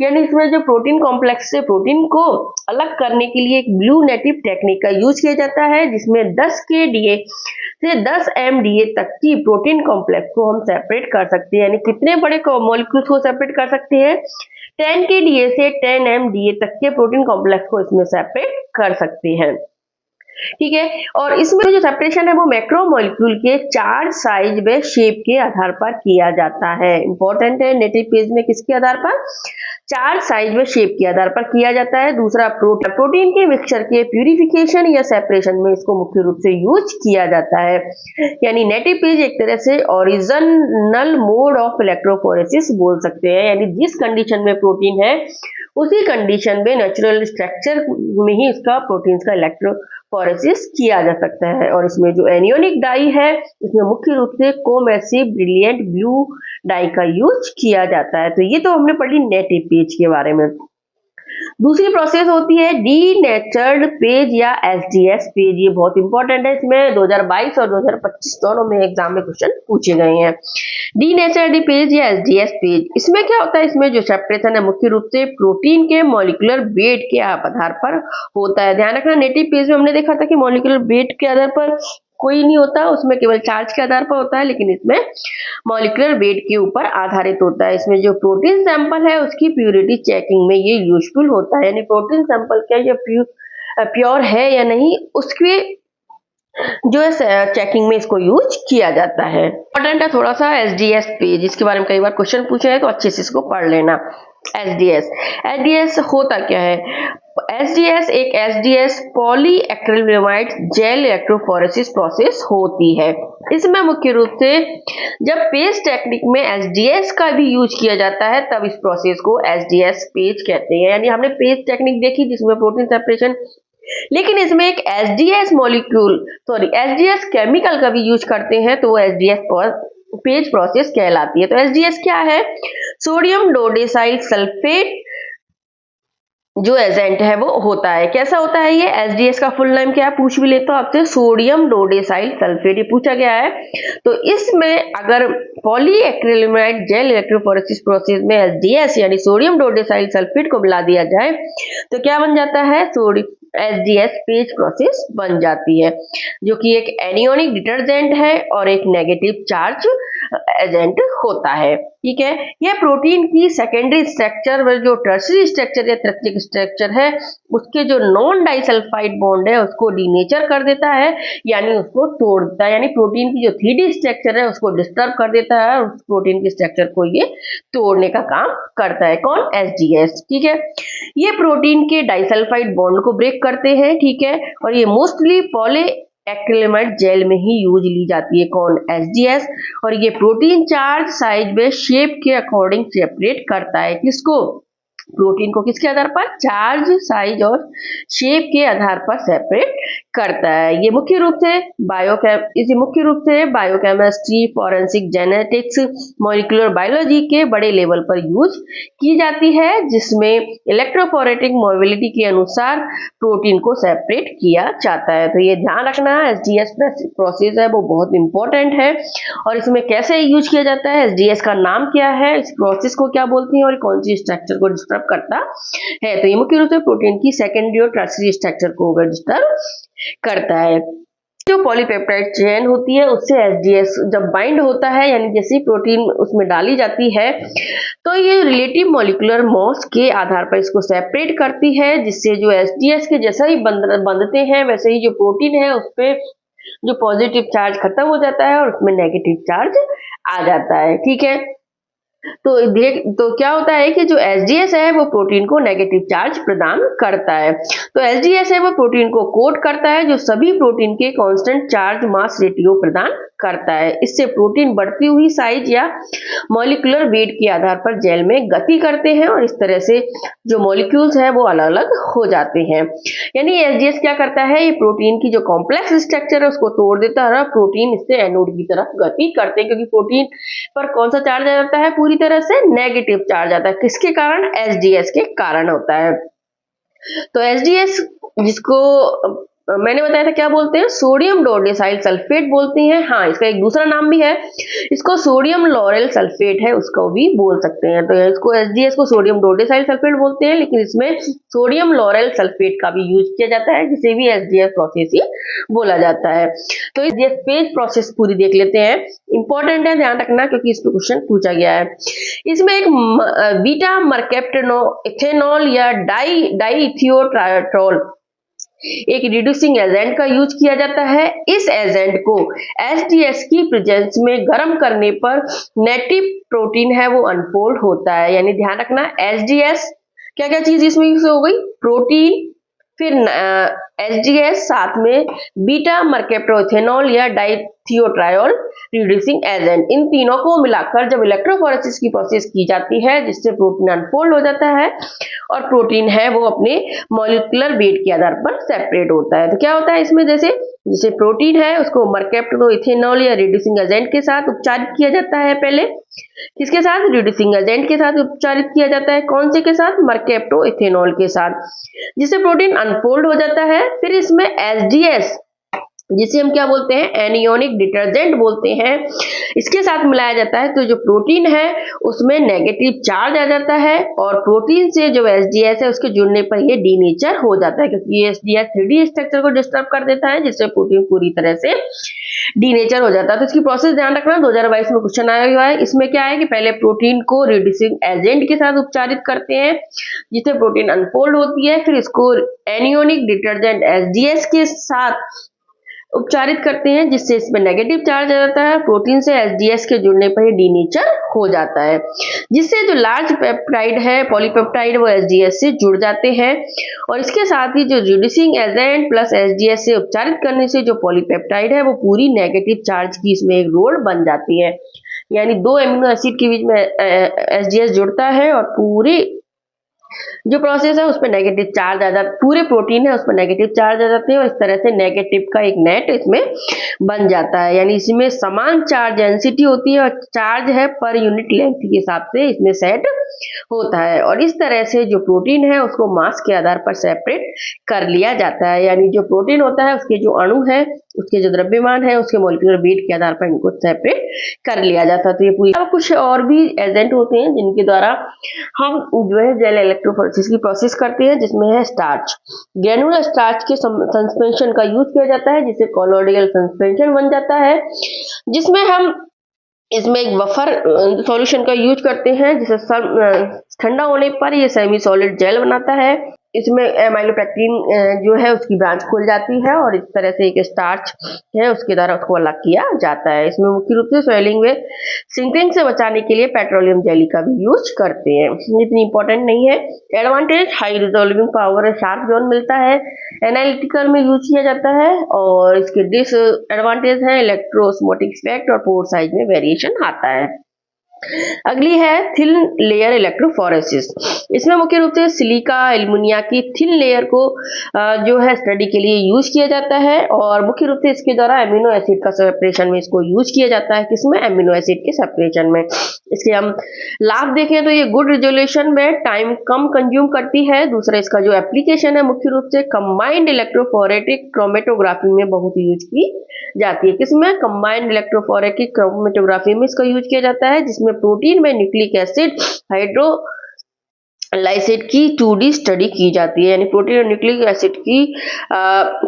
यानी इसमें जो प्रोटीन कॉम्प्लेक्स से प्रोटीन को अलग करने के लिए एक ब्लू नेटिव टेक्निक का यूज किया जाता है, जिसमें 10 kDa से 10 mDa तक की प्रोटीन कॉम्प्लेक्स को हम सेपरेट कर सकते हैं। यानी कितने बड़े मॉलिक्यूल्स को सेपरेट कर सकते हैं, 10 kDa से 10 mDa तक के प्रोटीन कॉम्प्लेक्स को इसमें सेपरेट कर सकते हैं। ठीक है, और इसमें जो सेपरेशन है वो मैक्रोमोलिक्यूल के चार्ज, साइज व शेप के आधार पर किया जाता है। इंपॉर्टेंट है, नेटिव पेज में किसके आधार पर, चार्ज, साइज व शेप के आधार पर किया जाता है। दूसरा प्रोटीन के मिक्सचर के प्यूरिफिकेशन या सेपरेशन में इसको मुख्य रूप से यूज किया जाता है। यानी नेटिव पेज एक तरह से ओरिजिनल मोड ऑफ इलेक्ट्रोफोरेसिस बोल सकते हैं, यानी जिस कंडीशन में प्रोटीन है उसी कंडीशन में नेचुरल स्ट्रक्चर में ही इसका प्रोटीन का इलेक्ट्रोफोरेसिस किया जा सकता है। और इसमें जो एनियोनिक डाई है इसमें मुख्य रूप से कोमेसिव ब्रिलियंट ब्लू डाई का यूज किया जाता है। तो ये तो हमने पढ़ी नेटिव पेज के बारे में। दूसरी प्रोसेस होती है डीनेचर्ड पेज या एसडीएस पेज, ये बहुत इंपॉर्टेंट है। इसमें 2022 और 2025 दोनों में एग्जाम में क्वेश्चन पूछे गए हैं। डीनेचर्ड पेज या एसडीएस पेज, इसमें क्या होता है, इसमें जो सेपरेशन है मुख्य रूप से प्रोटीन के मॉलिक्यूलर वेट के आधार पर होता है। ध्यान रखना नेटिव पेज में हमने देखा था कि मॉलिक्यूलर वेट के आधार पर कोई नहीं होता, उसमें केवल चार्ज के आधार पर होता है, लेकिन इसमें मॉलिक्यूलर वेट के ऊपर आधारित होता है। इसमें जो प्रोटीन सैंपल है उसकी प्योरिटी चेकिंग में ये यूजफुल होता है, यानी प्रोटीन सैंपल क्या ये प्योर है या नहीं उसके जो है चेकिंग में इसको यूज किया जाता है। इंपॉर्टेंट है थोड़ा सा एसडीएस पेज, इसके बारे में कई बार क्वेश्चन पूछे हैं तो अच्छे से इसको पढ़ लेना। एसडीएस होता क्या है, एसडीएस एक एसडीएस पॉलीएक्रिलेमाइड जेल इलेक्ट्रोफोरेसिस प्रोसेस होती है। इसमें मुख्य रूप से जब पेज टेक्निक में एसडीएस का भी यूज किया जाता है तब इस प्रोसेस को एसडीएस पेज कहते हैं। यानी हमने पेज टेक्निक देखी जिसमें प्रोटीन सेपरेशन, लेकिन इसमें एक एसडीएस एसडीएस केमिकल का भी यूज करते हैं तो वो एसडीएस पेज प्रोसेस कहलाती है। तो एसडीएस क्या है, सोडियम डोडेसाइल सल्फेट जो एजेंट है वो होता है। कैसा होता है ये, एसडीएस का फुल नेम क्या है पूछ भी लेता हूं आपसे, सोडियम डोडेसाइल सल्फेट, ये पूछा गया है। तो इसमें अगर पॉलीएक्रिलेमाइड जेल इलेक्ट्रोफोरेसिस प्रोसेस में एसडीएस यानी सोडियम डोडेसाइल सल्फेट को मिला दिया जाए तो क्या बन जाता है, एसडीएस पेज प्रोसेस बन जाती है, जो कि एक एनियोनिक डिटर्जेंट है और एक नेगेटिव चार्ज एजेंट होता है। ठीक है, यह प्रोटीन की सेकेंडरी स्ट्रक्चर व जो टर्शरी स्ट्रक्चर या तृतीयक स्ट्रक्चर है उसके जो नॉन डाइसल्फाइड बॉन्ड है उसको डीनेचर कर देता है, यानी उसको तोड़ देता है, यानी प्रोटीन की जो 3D स्ट्रक्चर है उसको डिस्टर्ब कर देता है और उस प्रोटीन की स्ट्रक्चर को ये तोड़ने का काम करता है। कौन? एसडीएस। ठीक है, ये प्रोटीन के डाइसल्फाइड बॉन्ड को ब्रेक करते हैं। ठीक है, और ये मोस्टली पॉली एक्रिलेमाइड जेल में ही यूज ली जाती है। कौन? एसडीएस। और ये प्रोटीन चार्ज साइज व शेप के अकॉर्डिंग सेपरेट करता है। किसको? प्रोटीन को किसके आधार पर? चार्ज, साइज और शेप के आधार पर सेपरेट करता है। ये मुख्य रूप से biochemistry, forensic genetics, molecular biology के बड़े लेवल पर यूज की जाती है, जिसमें इलेक्ट्रोफोरेटिक मोबिलिटी के अनुसार प्रोटीन को सेपरेट किया जाता है। तो ये ध्यान रखना, एसडीएस प्रोसेस है वो बहुत इंपॉर्टेंट है। और इसमें कैसे यूज किया जाता है, एसडीएस का नाम क्या है, इस प्रोसेस को क्या बोलती हैं और कौन सी स्ट्रक्चर को डिस्टर्ब करता है। तो ये मुख्य रूप से प्रोटीन की सेकेंडरी और टर्शरी स्ट्रक्चर को डिस्टर्ब करता है। जो पॉलीपेप्टाइड चेन होती है उससे एसडीएस जब बाइंड होता है, यानी जैसे प्रोटीन उसमें डाली जाती है तो ये रिलेटिव मॉलिक्यूलर मास के आधार पर इसको सेपरेट करती है, जिससे जो एसडीएस के जैसा ही बंधते हैं वैसे ही जो प्रोटीन है उस पे जो पॉजिटिव चार्ज खत्म हो जाता है और उसमें नेगेटिव चार्ज आ जाता है। ठीक है, तो क्या होता है कि जो एसडीएस है वो प्रोटीन को नेगेटिव चार्ज प्रदान करता है। तो एसडीएस है वो प्रोटीन को कोट करता है, जो सभी प्रोटीन के कांस्टेंट चार्ज मास रेशियो प्रदान करता है। इससे प्रोटीन बढ़ती हुई साइज या मॉलिक्यूलर वेट के आधार पर जेल में गति करते हैं और इस तरह से जो मॉलिक्यूल्स है वो अलग अलग हो जाते हैं। यानी एसडीएस क्या करता है, ये प्रोटीन की जो कॉम्प्लेक्स स्ट्रक्चर है उसको तोड़ देता है, प्रोटीन इससे एनोड की तरफ गति करते हैं, क्योंकि प्रोटीन पर कौन सा चार्ज आ जाता है? पूरी तरह से नेगेटिव चार्ज आता है। किसके कारण? एसडीएस के कारण होता है। तो एसडीएस, जिसको मैंने बताया था क्या बोलते हैं, सोडियम डोडेसाइल सल्फेट बोलते हैं। हाँ, इसका एक दूसरा नाम भी है, इसको सोडियम लॉरेल सल्फेट है उसको भी बोल सकते हैं। तो इसको एसडीएस को सोडियम डोडेसाइल सल्फेट बोलते हैं, लेकिन इसमें सोडियम लॉरेल सल्फेट का भी यूज किया जाता है, जिसे भी एसडीएस प्रोसेस ही बोला जाता है। तो एसडीएस पेज प्रोसेस पूरी देख लेते हैं, इंपॉर्टेंट है, ध्यान रखना क्योंकि इस पे क्वेश्चन पूछा गया है। इसमें एक बीटा मर्केप्टेनो इथेनॉल या डाइथियोट्रायोट्रोल एक रिड्यूसिंग एजेंट का यूज किया जाता है। इस एजेंट को एसडीएस की प्रेजेंस में गर्म करने पर नेटिव प्रोटीन है वो अनफोल्ड होता है। यानी ध्यान रखना, एसडीएस क्या क्या चीज इसमें हो गई? प्रोटीन, फिर एसडीएस, साथ में बीटा मर्केप्टोइथेनॉल या डाइथियोट्रायोल रिड्यूसिंग एजेंट, इन तीनों को मिलाकर जब इलेक्ट्रोफोरेसिस की प्रोसेस की जाती है जिससे प्रोटीन अनफोल्ड हो जाता है और प्रोटीन है वो अपने मॉलिक्यूलर वेट के आधार पर सेपरेट होता है। तो क्या होता है इसमें, जैसे प्रोटीन है उसको मर्केप्टोइथेनॉल या रिड्यूसिंग एजेंट के साथ उपचारित किया जाता है। पहले किसके साथ? रिड्यूसिंग एजेंट के साथ उपचारित किया जाता है। कौन से के साथ? मर्केप्टोइथेनॉल के साथ, जिससे प्रोटीन अनफोल्ड हो जाता है। फिर इसमें एसडीएस, जिसे हम क्या बोलते हैं? एनियोनिक डिटर्जेंट बोलते हैं, इसके साथ मिलाया जाता है तो जो प्रोटीन है उसमें नेगेटिव चार्ज आ जाता है और प्रोटीन से जो एसडीएस है उसके जुड़ने पर ये डीनेचर हो जाता है, क्योंकि ये एसडीएस 3D स्ट्रक्चर को डिस्टर्ब कर देता है, जिससे प्रोटीन पूरी तरह से डीनेचर हो जाता है। तो इसकी प्रोसेस ध्यान रखना, 2022 में क्वेश्चन आया हुआ है। इसमें क्या है कि पहले प्रोटीन को रिड्यूसिंग एजेंट के साथ उपचारित करते हैं जिससे प्रोटीन अनफोल्ड होती है, फिर इसको एनियोनिक डिटर्जेंट एसडीएस के साथ उपचारित करते हैं जिससे इसमें नेगेटिव चार्ज आ जाता है, प्रोटीन से एसडीएस के जुड़ने पर ये डीनेचर हो जाता है, जिससे जो लार्ज पेप्टाइड है, पॉलीपेप्टाइड, वो एसडीएस से जुड़ जाते हैं और इसके साथ ही जो रिड्यूसिंग एजेंट प्लस एसडीएस से उपचारित करने से जो पॉलीपेप्टाइड है वो पूरी नेगेटिव चार्ज की इसमें एक रोड बन जाती है। यानी दो एमिनो एसिड के बीच में एसडीएस जुड़ता है और पूरी जो प्रोसेस है उसमें नेगेटिव चार्ज आ जाता है, पूरे प्रोटीन है उसमें नेगेटिव चार्ज आ जाते हैं और इस तरह से नेगेटिव का एक नेट इसमें बन जाता है। यानी इसमें समान चार्ज डेंसिटी होती है और चार्ज है पर यूनिट लेंथ के हिसाब से इसमें सेट होता है और इस तरह से जो प्रोटीन है उसको मास के आधार पर सेपरेट कर लिया जाता है। यानी जो प्रोटीन होता है उसके जो अणु है उसके जो द्रव्यमान है उसके मॉलिक्यूलर वेट के आधार पर इनको सेपरेट कर लिया जाता है। तो ये पूरी कुछ और भी एजेंट होते हैं जिनके द्वारा हम जो है जेल इलेक्ट्रोफोरेसिस की प्रोसेस करते हैं, जिसमें है स्टार्च। ग्रेनुलर स्टार्च के सस्पेंशन का यूज किया जाता है, जिससे कोलोइडल सस्पेंशन बन जाता है, जिसमें हम इसमें एक बफर सॉल्यूशन का यूज करते हैं, जिसे ठंडा होने पर ये सेमी सॉलिड जेल बनाता है। इसमें एमाइलोपेक्टिन जो है उसकी ब्रांच खुल जाती है और इस तरह से एक स्टार्च है उसके द्वारा उसको अलग किया जाता है। इसमें मुख्य रूप से स्वेलिंग में सिंकिंग से बचाने के लिए पेट्रोलियम जेली का भी यूज करते हैं, इतनी इंपॉर्टेंट नहीं है। Advantage high resolving power, sharp zone मिलता है, एनालिटिकल में यूज किया जाता है। और इसके डिसएडवांटेज है इलेक्ट्रोस्मोटिक इफेक्ट और पोर साइज में वेरिएशन आता है। अगली है थिन लेयर इलेक्ट्रोफोरेसिस। इसमें मुख्य रूप से सिलिका एल्युमिनिया की थिन लेयर को जो है स्टडी के लिए यूज किया जाता है और मुख्य रूप से इसके द्वारा एमिनो एसिड का सेपरेशन में इसको यूज किया जाता है। किसमें? एमिनो एसिड के सेपरेशन में। इसके हम लाभ देखें तो ये गुड रिजोल्यूशन में टाइम कम कंज्यूम करती है। दूसरा इसका जो एप्लीकेशन है मुख्य रूप से कंबाइंड इलेक्ट्रोफोरेटिक क्रोमेटोग्राफी में बहुत यूज की जाती है। किसमें? कंबाइंड इलेक्ट्रोफोरेटिक क्रोमेटोग्राफी में इसका यूज किया जाता है, जिसमें प्रोटीन में न्यूक्लिक एसिड हाइड्रोलाइसिड की 2D स्टडी की जाती है, यानी प्रोटीन और न्यूक्लिक एसिड की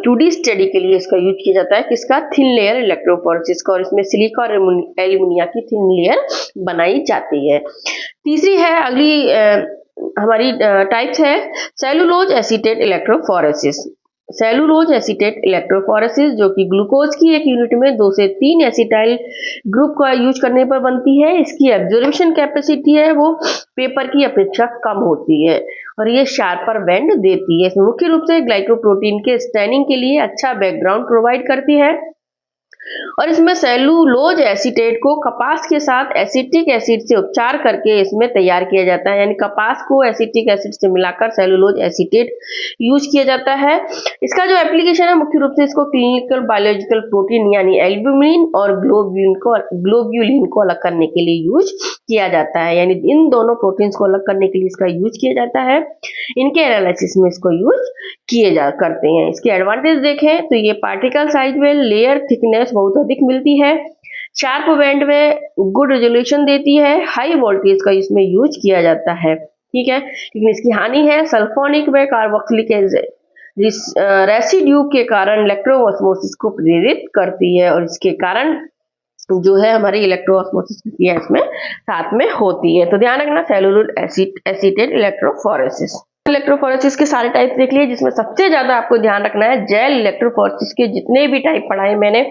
2D स्टडी के लिए इसका यूज किया जाता है। किसका? थिन लेयर इलेक्ट्रोफोरेसिस का। और इसमें सिलिका और एल्युमिनिया की थिन लेयर बनाई जाती है। तीसरी है अगली हमारी टाइप्स है cellulose acetate electrophoresis. Cellulose acetate electrophoresis जो कि ग्लूकोज की एक यूनिट में 2 से 3 एसिटाइल ग्रुप का यूज करने पर बनती है। इसकी एब्जॉर्प्शन कैपेसिटी है वो पेपर की अपेक्षा कम होती है और ये शार्पर बेंड देती है। इसमें मुख्य रूप से ग्लाइकोप्रोटीन के स्टैनिंग के लिए अच्छा बैकग्राउंड प्रोवाइड करती है। और इसमें सेलुलोज एसीटेट को कपास के साथ एसिटिक एसिड से उपचार करके इसमें तैयार किया जाता है, यानी कपास को एसिटिक एसिड से मिलाकर सेलुलोज एसीटेट यूज किया जाता है। इसका जो एप्लीकेशन है मुख्य रूप से इसको क्लिनिकल बायोलॉजिकल प्रोटीन यानी एल्ब्यूमिन और ग्लोब्यूलिन को अलग करने के लिए यूज किया जाता है, यानी इन दोनों प्रोटीन्स को अलग करने के लिए इसका यूज किया जाता है। इनके एनालिसिस में इसको यूज करते हैं। इसके एडवांटेज देखें तो ये पार्टिकल साइज में लेयर थिकनेस बहुत अधिक मिलती है, शार्प बैंड में गुड रेजोल्यूशन देती है, हाई वोल्टेज का इसमें यूज किया जाता है। ठीक है, लेकिन इसकी हानि है सल्फोनिक में कार्बोक्सिलिक रेसिड्यू के कारण इलेक्ट्रोऑस्मोसिस को प्रेरित करती है और इसके कारण जो है हमारी इलेक्ट्रोऑस्मोसिस क्रिया इसमें साथ में होती है। तो ध्यान रखना सेलुलोज एसीटेट इलेक्ट्रोफोरेसिस। इलेक्ट्रोफोरेसिस के सारे टाइप देख लिए, जिसमें सबसे ज्यादा आपको ध्यान रखना है जेल इलेक्ट्रोफोरेसिस के जितने भी टाइप पढ़ाए मैंने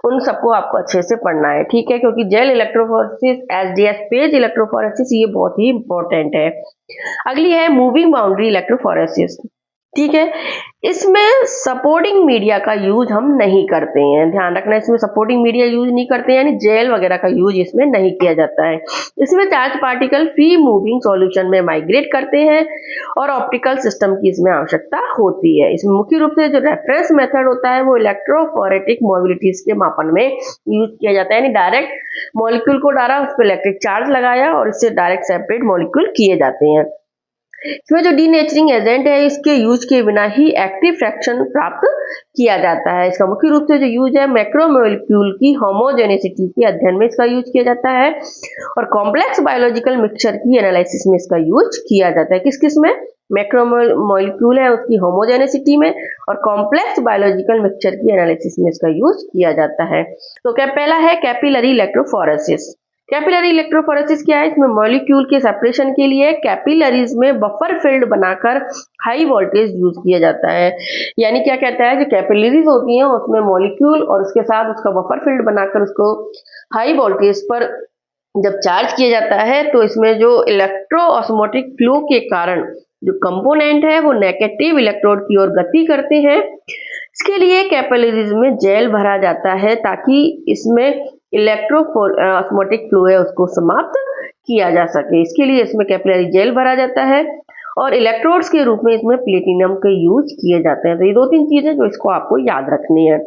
उन सबको आपको अच्छे से पढ़ना है। ठीक है, क्योंकि gel electrophoresis SDS page electrophoresis ये बहुत ही इंपॉर्टेंट है। अगली है मूविंग बाउंड्री इलेक्ट्रोफोरेसिस। ठीक है, इसमें सपोर्टिंग मीडिया का यूज हम नहीं करते हैं, ध्यान रखना इसमें सपोर्टिंग मीडिया यूज नहीं करते हैं, यानी जेल वगैरह का यूज इसमें नहीं किया जाता है। इसमें charge particle free moving solution में माइग्रेट करते हैं और ऑप्टिकल सिस्टम की इसमें आवश्यकता होती है। इसमें मुख्य रूप से जो रेफरेंस मेथड होता है वो इलेक्ट्रोफोरेटिक मोबिलिटीज के मापन में यूज किया जाता है, यानी डायरेक्ट मॉलिक्यूल को डाला, उस पर इलेक्ट्रिक चार्ज लगाया और इससे डायरेक्ट सेपरेट मॉलिक्यूल किए जाते हैं। इसमें जो डीनेचरिंग एजेंट है इसके यूज के बिना ही एक्टिव फ्रैक्शन प्राप्त किया जाता है। इसका मुख्य रूप से जो यूज है मैक्रोमोलिक्यूल की होमोजेनिसिटी के अध्ययन में इसका यूज किया जाता है और कॉम्प्लेक्स बायोलॉजिकल मिक्सचर की एनालिसिस में इसका यूज किया जाता है। किस में? मैक्रोमोलिक्यूल है उसकी होमोजेनिसिटी में और कॉम्प्लेक्स बायोलॉजिकल मिक्सचर की एनालिसिस में इसका यूज किया जाता है। तो क्या पहला है कैपिलरी इलेक्ट्रोफोरेसिस। कैपिलरी इलेक्ट्रोफोरेसिस क्या है? इसमें मॉलिक्यूल के सेपरेशन के लिए कैपिलरीज में बफर फील्ड बनाकर हाई वोल्टेज यूज किया जाता है, यानी क्या कहता है जो कैपिलरीज होती हैं उसमें मॉलिक्यूल और उसके साथ उसका बफर फील्ड बनाकर उसको हाई वोल्टेज पर जब चार्ज किया जाता है तो इसमें जो इलेक्ट्रोऑस्मोटिक फ्लो के कारण जो कंपोनेंट है वो नेगेटिव इलेक्ट्रोड की ओर गति करते हैं। इसके लिए कैपिलरीज में जेल भरा जाता है ताकि इसमें इलेक्ट्रोऑस्मोटिक फ्लो है उसको समाप्त किया जा सके। इसके लिए इसमें कैपिलरी जेल भरा जाता है और इलेक्ट्रोड्स के रूप में इसमें प्लेटिनम के यूज किए जाते हैं। तो ये 2-3 चीजें जो इसको आपको याद रखनी है।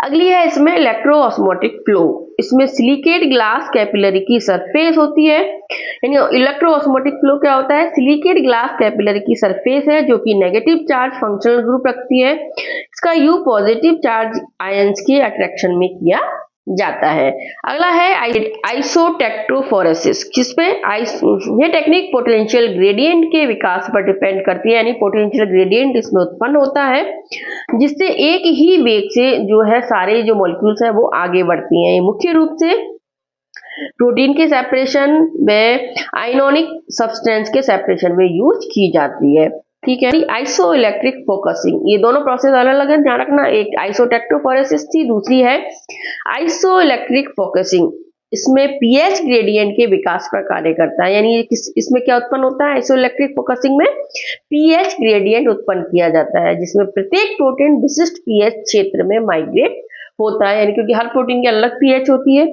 अगली है इसमें इलेक्ट्रोऑस्मोटिक फ्लो। इसमें सिलिकेट ग्लास कैपिलरी की सरफेस होती है, यानी इलेक्ट्रोऑस्मोटिक फ्लो क्या होता है, सिलिकेट ग्लास कैपिलरी की सरफेस है जो कि नेगेटिव चार्ज फंक्शनल ग्रुप रखती है। इसका यू पॉजिटिव चार्ज आयंस के अट्रैक्शन में किया जाता है। अगला है आइसोटेक्टोफोरेसिस, जिसपे ये टेक्निक पोटेंशियल ग्रेडियंट के विकास पर डिपेंड करती है, यानी पोटेंशियल ग्रेडियंट इसमें उत्पन्न होता है जिससे एक ही वेग से जो है सारे जो मॉलिक्यूल्स है वो आगे बढ़ती हैं। मुख्य रूप से प्रोटीन के सेपरेशन में आयोनिक सब्सटेंस के सेपरेशन में यूज की जाती है। ठीक है, आइसो इलेक्ट्रिक फोकसिंग, ये दोनों प्रोसेस अलग अलग है, ध्यान रखना। एक आइसोटेक्टोफोरेसिस थी, दूसरी है आइसो इलेक्ट्रिक फोकसिंग। इसमें पीएच ग्रेडियंट के विकास पर कार्य करता है, यानी इसमें क्या उत्पन्न होता है, आइसो इलेक्ट्रिक फोकसिंग में पीएच ग्रेडियंट उत्पन्न किया जाता है जिसमें प्रत्येक प्रोटीन विशिष्ट पीएच क्षेत्र में माइग्रेट होता है, यानी क्योंकि हर प्रोटीन की अलग पीएच होती है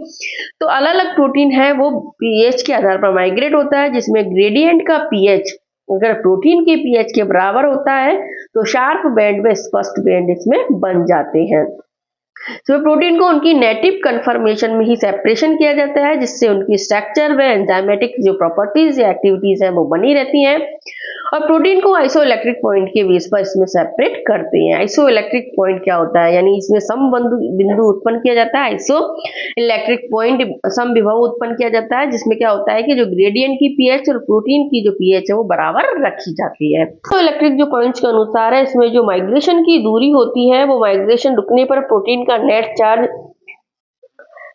तो अलग अलग प्रोटीन है वो पीएच के आधार पर माइग्रेट होता है, जिसमें ग्रेडियंट का पीएच अगर प्रोटीन के पीएच के बराबर होता है तो शार्प बैंड व स्पष्ट बैंड इसमें बन जाते हैं। तो प्रोटीन को उनकी नेटिव कन्फर्मेशन में ही सेपरेशन किया जाता है जिससे उनकी स्ट्रक्चर व एंजाइमेटिक जो प्रॉपर्टीज या एक्टिविटीज है वो बनी रहती हैं और प्रोटीन को आइसो इलेक्ट्रिक पॉइंट के बेस पर इसमें सेपरेट करते हैं। आइसो इलेक्ट्रिक पॉइंट क्या होता है, यानी इसमें बिंदु उत्पन्न किया जाता है। आइसो इलेक्ट्रिक पॉइंट समविभव उत्पन्न किया जाता है जिसमें क्या होता है कि जो ग्रेडियंट की पीएच और प्रोटीन की जो पीएच है वो बराबर रखी जाती है। तो इलेक्ट्रिक जो पॉइंट्स के अनुसार है इसमें जो माइग्रेशन की दूरी होती है वो माइग्रेशन रुकने पर प्रोटीन का नेट चार्ज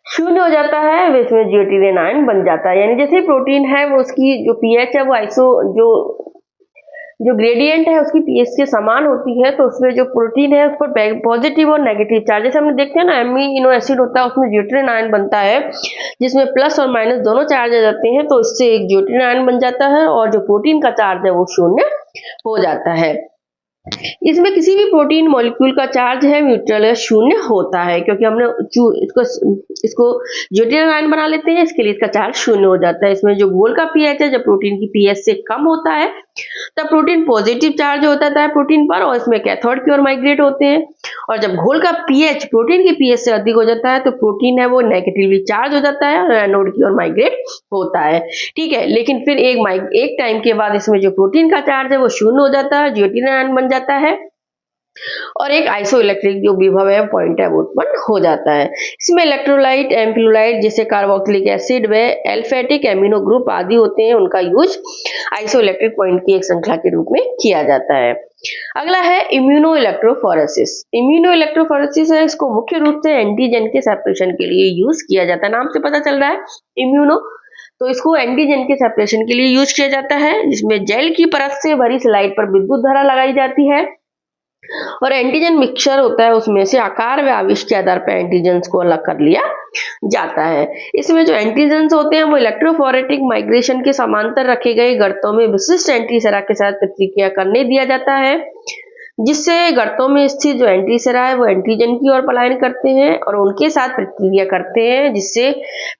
शून्य हो जाता है, वे इसमें ज्योटिर्न आयन बन जाता है। यानी जैसे प्रोटीन है वो उसकी जो पीएच है वो आइसो जो ग्रेडियंट है उसकी पीएच के समान होती है तो उसमें जो प्रोटीन है उस पर पॉजिटिव और नेगेटिव चार्ज, जैसे हमने देखते हैं ना एमिनो एसिड होता है उसमें ज्योटिर्न आयन बनता है जिसमें प्लस और माइनस दोनों चार्ज आ जाते हैं तो इससे एक ज्योटिर्न आयन बन जाता है और जो प्रोटीन का चार्ज है वो शून्य हो जाता है। इसमें किसी भी प्रोटीन मॉलिक्यूल का चार्ज है न्यूट्रल या शून्य होता है क्योंकि हमने इसको ज्योटिर्न आयन बना लेते हैं, इसके लिए इसका चार्ज शून्य हो जाता है। इसमें जो घोल का पीएच है जब प्रोटीन की पीएच से कम होता है तब प्रोटीन पॉजिटिव चार्ज होता है प्रोटीन पर और इसमें कैथोड की ओर माइग्रेट होते हैं और जब घोल का पीएच प्रोटीन की पीएच से अधिक हो जाता है तो प्रोटीन है वो नेगेटिवली चार्ज हो जाता है और एनोड की ओर माइग्रेट होता है। ठीक है, लेकिन फिर एक टाइम के बाद इसमें जो प्रोटीन का चार्ज है वो शून्य हो जाता है, ज्योटिर्न आयन बन जाता है और एक आइसो इलेक्ट्रिक जो विभव है पॉइंट है वो उत्पन्न हो जाता है। इसमें इलेक्ट्रोलाइट एम्फिलोलाइट जैसे कार्बोक्सिलिक एसिड व एल्फेटिक एमिनो ग्रुप आदि होते हैं, उनका यूज आइसो इलेक्ट्रिक पॉइंट की एक श्रृंखला के रूप में किया जाता है। अगला है इम्यूनो इलेक्ट्रोफोरेसिस। इम्यूनो इलेक्ट्रोफोरेसिस है, इसको मुख्य रूप से एंटीजन के सेपरेशन के लिए यूज किया जाता है। नाम से पता चल रहा है इम्यूनो, तो इसको एंटीजन के सेपरेशन के लिए यूज किया जाता है जिसमें जेल की परत से भरी स्लाइड पर विद्युत धारा लगाई जाती है और एंटीजन मिक्सचर होता है उसमें से आकार व आवेश के आधार पर एंटीजेंस को अलग कर लिया जाता है। इसमें जो एंटीजेंस होते हैं वो इलेक्ट्रोफोरेटिक माइग्रेशन के समांतर रखे गए गर्तों में विशिष्ट एंटीसेरा के साथ प्रतिक्रिया करने दिया जाता है जिससे गर्तों में स्थित जो एंटीसेरा है वो एंटीजन की ओर पलायन करते हैं और उनके साथ प्रतिक्रिया करते हैं जिससे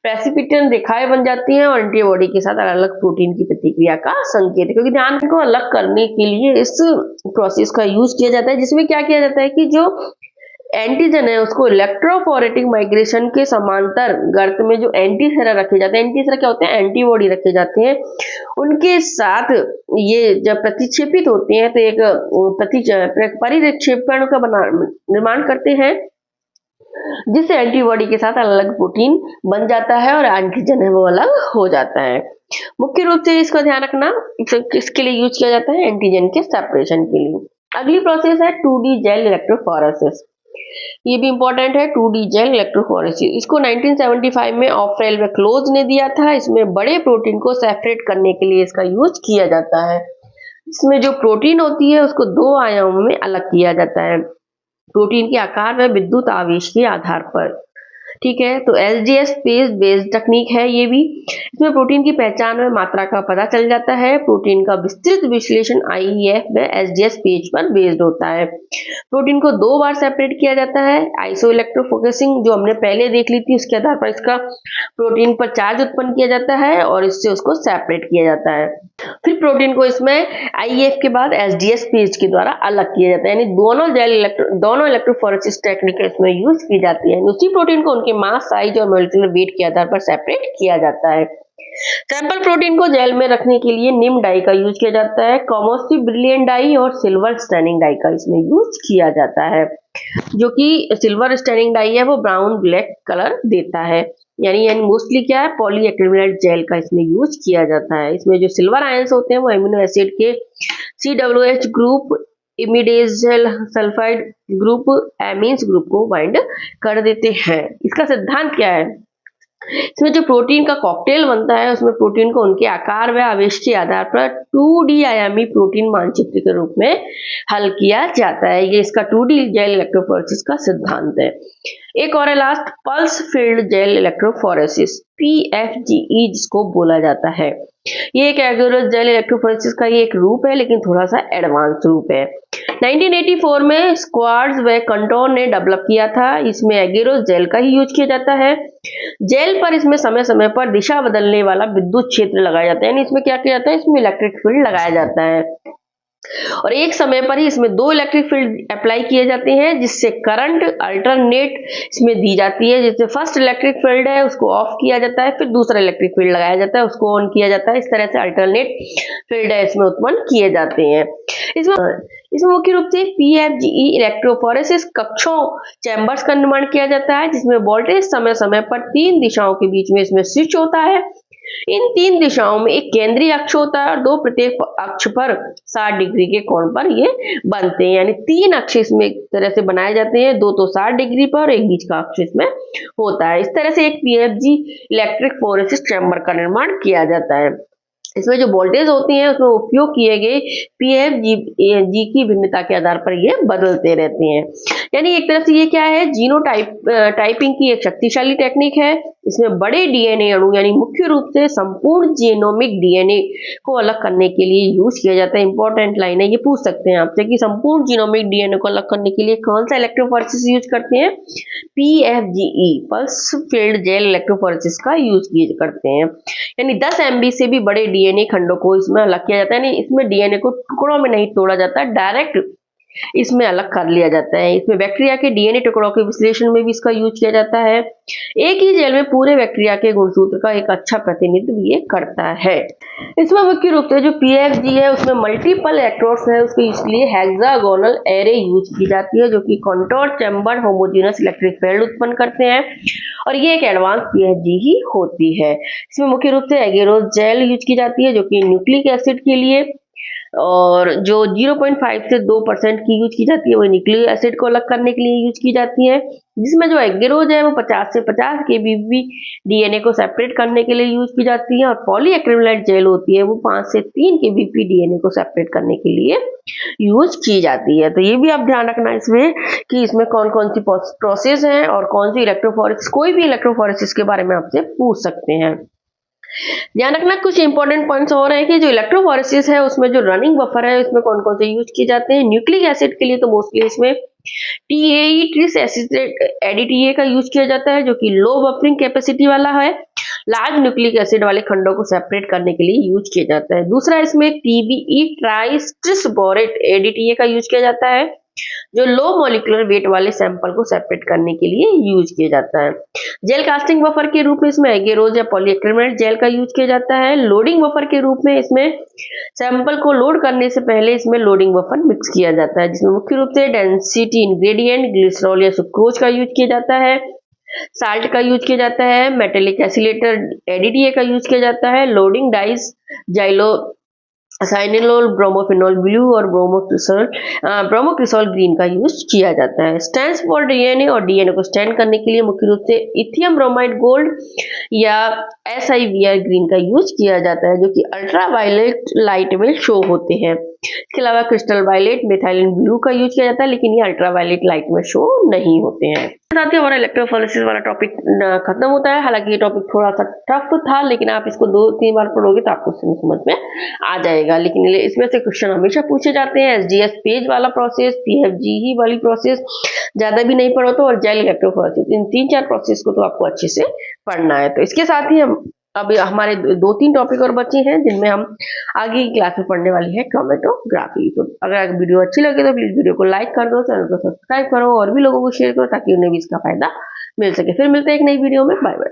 प्रेसिपिटेंट रेखाएं बन जाती हैं और एंटीबॉडी के साथ अलग अलग प्रोटीन की प्रतिक्रिया का संकेत है। क्योंकि ध्यान को अलग करने के लिए इस प्रोसेस का यूज किया जाता है जिसमें क्या किया जाता है कि जो एंटीजन है उसको इलेक्ट्रोफोरेटिक माइग्रेशन के समांतर गर्त में जो एंटीसेरा रखे जाते हैं, एंटीसेरा क्या होते हैं, एंटीबॉडी रखे जाते हैं, उनके साथ ये जब प्रतिक्षेपित होते हैं तो एक परिक्षेपण का निर्माण करते हैं जिससे एंटीबॉडी के साथ अलग अलग प्रोटीन बन जाता है और एंटीजन है वो अलग हो जाता है। मुख्य रूप से इसका ध्यान रखना इसके लिए यूज किया जाता है एंटीजन के सेपरेशन के लिए। अगली प्रोसेस है 2D जेल इलेक्ट्रोफोरेसिस। ये भी इंपॉर्टेंट है 2D जेल इलेक्ट्रोफोरेसिस। इसको 1975 में ऑफरेल व क्लोज ने दिया था। इसमें बड़े प्रोटीन को सेपरेट करने के लिए इसका यूज किया जाता है। इसमें जो प्रोटीन होती है उसको दो आयामों में अलग किया जाता है प्रोटीन के आकार व विद्युत आवेश के आधार पर। ठीक है, तो SGS पेज बेस्ड टेक्निक है ये भी। इसमें प्रोटीन की पहचान व मात्रा का पता चल जाता है। प्रोटीन का विस्तृत विश्लेषण IEF व SGS पेज पर बेस्ड होता है। प्रोटीन को दो बार सेपरेट किया जाता है। आइसो इलेक्ट्रोफोकसिंग जो हमने पहले देख ली थी उसके आधार पर इसका प्रोटीन पर चार्ज उत्पन्न किया जाता है और इससे उसको सेपरेट किया जाता है। फिर प्रोटीन को इसमें आईएफ के बाद एसडीएस पेज के द्वारा अलग किया जाता है, यानी दोनों इलेक्ट्रोफोरेसिस टेक्निक इसमें यूज की जाती है। उसी प्रोटीन को उनके मास, साइज और मोलिकुलर वेट के आधार पर सेपरेट किया जाता है। सैंपल प्रोटीन को जेल में रखने के लिए निम डाई का यूज किया जाता है। कॉमोसिव ब्रिलियंट डाई और सिल्वर स्टैनिंग डाई का इसमें यूज किया जाता है। जो कि सिल्वर स्टैनिंग डाई है वो ब्राउन ब्लैक कलर देता है, यानी मोस्टली क्या है, पॉलीएक्रिलेट जेल का इसमें यूज किया जाता है। इसमें जो सिल्वर आयंस होते हैं वो एमिनो एसिड के COOH group, imidazole sulphide group, amines group को बाइंड कर देते हैं। इसका सिद्धांत क्या है, इसमें जो प्रोटीन का कॉकटेल बनता है उसमें प्रोटीन को उनके आकार व आवेश के आधार पर 2D आयामी प्रोटीन मानचित्र के रूप में हल किया जाता है। ये इसका 2D जेल इलेक्ट्रोफोरेसिस का सिद्धांत है। एक और है last, pulse field gel electrophoresis, PFGE जिसको बोला जाता है। ये एक एगेरोस जेल इलेक्ट्रोफोरेसिस का ये एक रूप है, लेकिन थोड़ा सा एडवांस रूप है। 1984 में स्क्वाड्स व कंटोर ने डेवलप किया था। इसमें एगेरोस जेल का ही यूज किया जाता है। जेल पर इसमें समय समय पर दिशा बदलने वाला विद्युत क्षेत्र लगाया जाता है, यानी इसमें क्या किया जाता है, इसमें इलेक्ट्रिक फील्ड लगाया जाता है और एक समय पर ही इसमें 2 इलेक्ट्रिक फील्ड अप्लाई किए जाते हैं, जिससे करंट अल्टरनेट इसमें दी जाती है। जैसे फर्स्ट इलेक्ट्रिक फील्ड है उसको ऑफ किया जाता है, फिर दूसरा इलेक्ट्रिक फील्ड लगाया जाता है, उसको ऑन किया जाता है। इस तरह से अल्टरनेट फील्ड है इसमें उत्पन्न किए जाते हैं। इसमें मुख्य रूप से PFGE इलेक्ट्रोफोरेसिस कक्षों चैम्बर्स का निर्माण किया जाता है, जिसमें वोल्टेज समय समय पर 3 दिशाओं के बीच में इसमें स्विच होता है। इन 3 दिशाओं में एक केंद्रीय अक्ष होता है और 2 प्रत्येक अक्ष पर 60 डिग्री के कोण पर ये बनते हैं, यानी 3 अक्ष इसमें एक तरह से बनाए जाते हैं, 2 तो 60 डिग्री पर, एक बीच का अक्ष इसमें होता है। इस तरह से एक PFG इलेक्ट्रिक फोरेसिस चैम्बर का निर्माण किया जाता है। इसमें जो वोल्टेज होती हैं उसमें उपयोग किए गए PFG की भिन्नता के आधार पर ये बदलते रहते हैं। यानी एक तरह से ये क्या है, टाइपिंग की एक शक्तिशाली टेक्निक है। इसमें बड़े DNA अणु यानी मुख्य रूप से संपूर्ण जीनोमिक DNA को अलग करने के लिए यूज किया जाता है। इंपॉर्टेंट लाइन है, ये पूछ सकते हैं आपसे कि संपूर्ण जीनोमिक DNA को अलग करने के लिए कौन सा इलेक्ट्रोफोरेसिस यूज करते हैं, PFGE pulse field gel electrophoresis का यूज करते हैं। यानी 10 MB से भी बड़े DNA खंडों को इसमें अलग किया जाता है, यानी इसमें DNA को टुकड़ों में नहीं तोड़ा जाता, डायरेक्ट इसमें अलग कर लिया जाता है। इसमें बैक्टीरिया के DNA टुकड़ों के विश्लेषण में भी इसका यूज किया जाता है। एक ही जेल में पूरे बैक्टीरिया के गुणसूत्र का एक अच्छा प्रतिनिधित्व ये करता है। इसमें मुख्य रूप से जो PFG है उसमें मल्टीपल इलेक्ट्रोड्स है, उसके इसलिए हेक्सागोनल एरे यूज की जाती है, जो कि contour chamber homogeneous electric field उत्पन्न करते हैं और ये एक एडवांस PFG ही होती है। इसमें मुख्य रूप से एगेरोस जेल यूज की जाती है, जो कि न्यूक्लिक एसिड के लिए, और जो 0.5 से 2% की यूज की जाती है वो न्यूक्लिक एसिड को अलग करने के लिए यूज की जाती है। जिसमें जो एगेरोज है वो 50 से 50 kbp DNA को सेपरेट करने के लिए यूज की जाती है और पॉलीएक्रिलेट जेल होती है वो 5 से 3 kbp DNA को सेपरेट करने के लिए यूज की जाती है। तो ये भी आप ध्यान रखना इसमें कि इसमें कौन कौन सी प्रोसेस है और कौन सी इलेक्ट्रोफोरेसिस, कोई भी इलेक्ट्रोफोरेसिस के बारे में आपसे पूछ सकते हैं। ध्यान रखना कुछ इंपॉर्टेंट पॉइंट्स और हैं कि जो इलेक्ट्रोफोरेसिस है उसमें जो रनिंग बफर है उसमें कौन कौन से यूज किए जाते हैं। न्यूक्लिक एसिड के लिए तो मोस्टली इसमें TAE ट्रिस ADTA का यूज किया जाता है, जो कि लो बफरिंग कैपेसिटी वाला है, लार्ज न्यूक्लिक एसिड वाले खंडों को सेपरेट करने के लिए यूज किया जाता है। दूसरा इसमें TBE ट्राइस्ट्रिस बोरेट ADTA का यूज किया जाता है, जो लो मॉलिक्यूलर वेट वाले सैंपल को सेपरेट करने के लिए यूज किया जाता है। जेल कास्टिंग बफर के रूप में इसमें एगेरोज या पॉलीएक्रिलेट जेल का यूज किया जाता है। लोडिंग बफर के रूप में इसमें सैंपल को लोड करने से पहले इसमें लोडिंग बफर मिक्स किया जाता है, जिसमें मुख्य रूप से डेंसिटी इंग्रेडिएंट ग्लिसरॉल या सुक्रोज का यूज किया जाता है, साल्ट का यूज किया जाता है, मेटेलिक एसिलेटर ADTA का यूज किया जाता है, loading dyes xylene cyanol, bromophenol blue और ब्रोमोक्रिसोल ग्रीन का यूज किया जाता है। स्टैंड्स फॉर DNA और DNA को स्टैंड करने के लिए मुख्य रूप से इथियम ब्रोमाइड गोल्ड या SiVr ग्रीन का यूज किया जाता है, जो कि अल्ट्रावायलेट लाइट में शो होते हैं। इसके अलावा क्रिस्टल वायलेट, मेथाइलिन ब्लू का यूज किया जाता है, लेकिन ये अल्ट्रावायलेट लाइट में शो नहीं होते हैं। साथ ही हमारा इलेक्ट्रोफोरेसिस वाला टॉपिक खत्म होता है। हालांकि ये टॉपिक थोड़ा सा टफ था, लेकिन आप इसको 2-3 बार पढ़ोगे तो आपको समझ में आ जाएगा। लेकिन इसमें से क्वेश्चन हमेशा पूछे जाते हैं। SDS पेज वाला प्रोसेस, PFGE वाली प्रोसेस, ज्यादा भी नहीं पढ़ो तो, और जेल इलेक्ट्रोफोरेसिस, इन 3-4 प्रोसेस को तो आपको अच्छे से पढ़ना है। तो इसके साथ ही हम अब हमारे 2-3 टॉपिक और बचे हैं जिनमें हम आगे की क्लास में पढ़ने वाली है क्रोमेटोग्राफी। तो अगर वीडियो अच्छी लगे तो प्लीज वीडियो को लाइक कर दो, चैनल को सब्सक्राइब करो और भी लोगों को शेयर करो ताकि उन्हें भी इसका फायदा मिल सके। फिर मिलते हैं एक नई वीडियो में। Bye bye.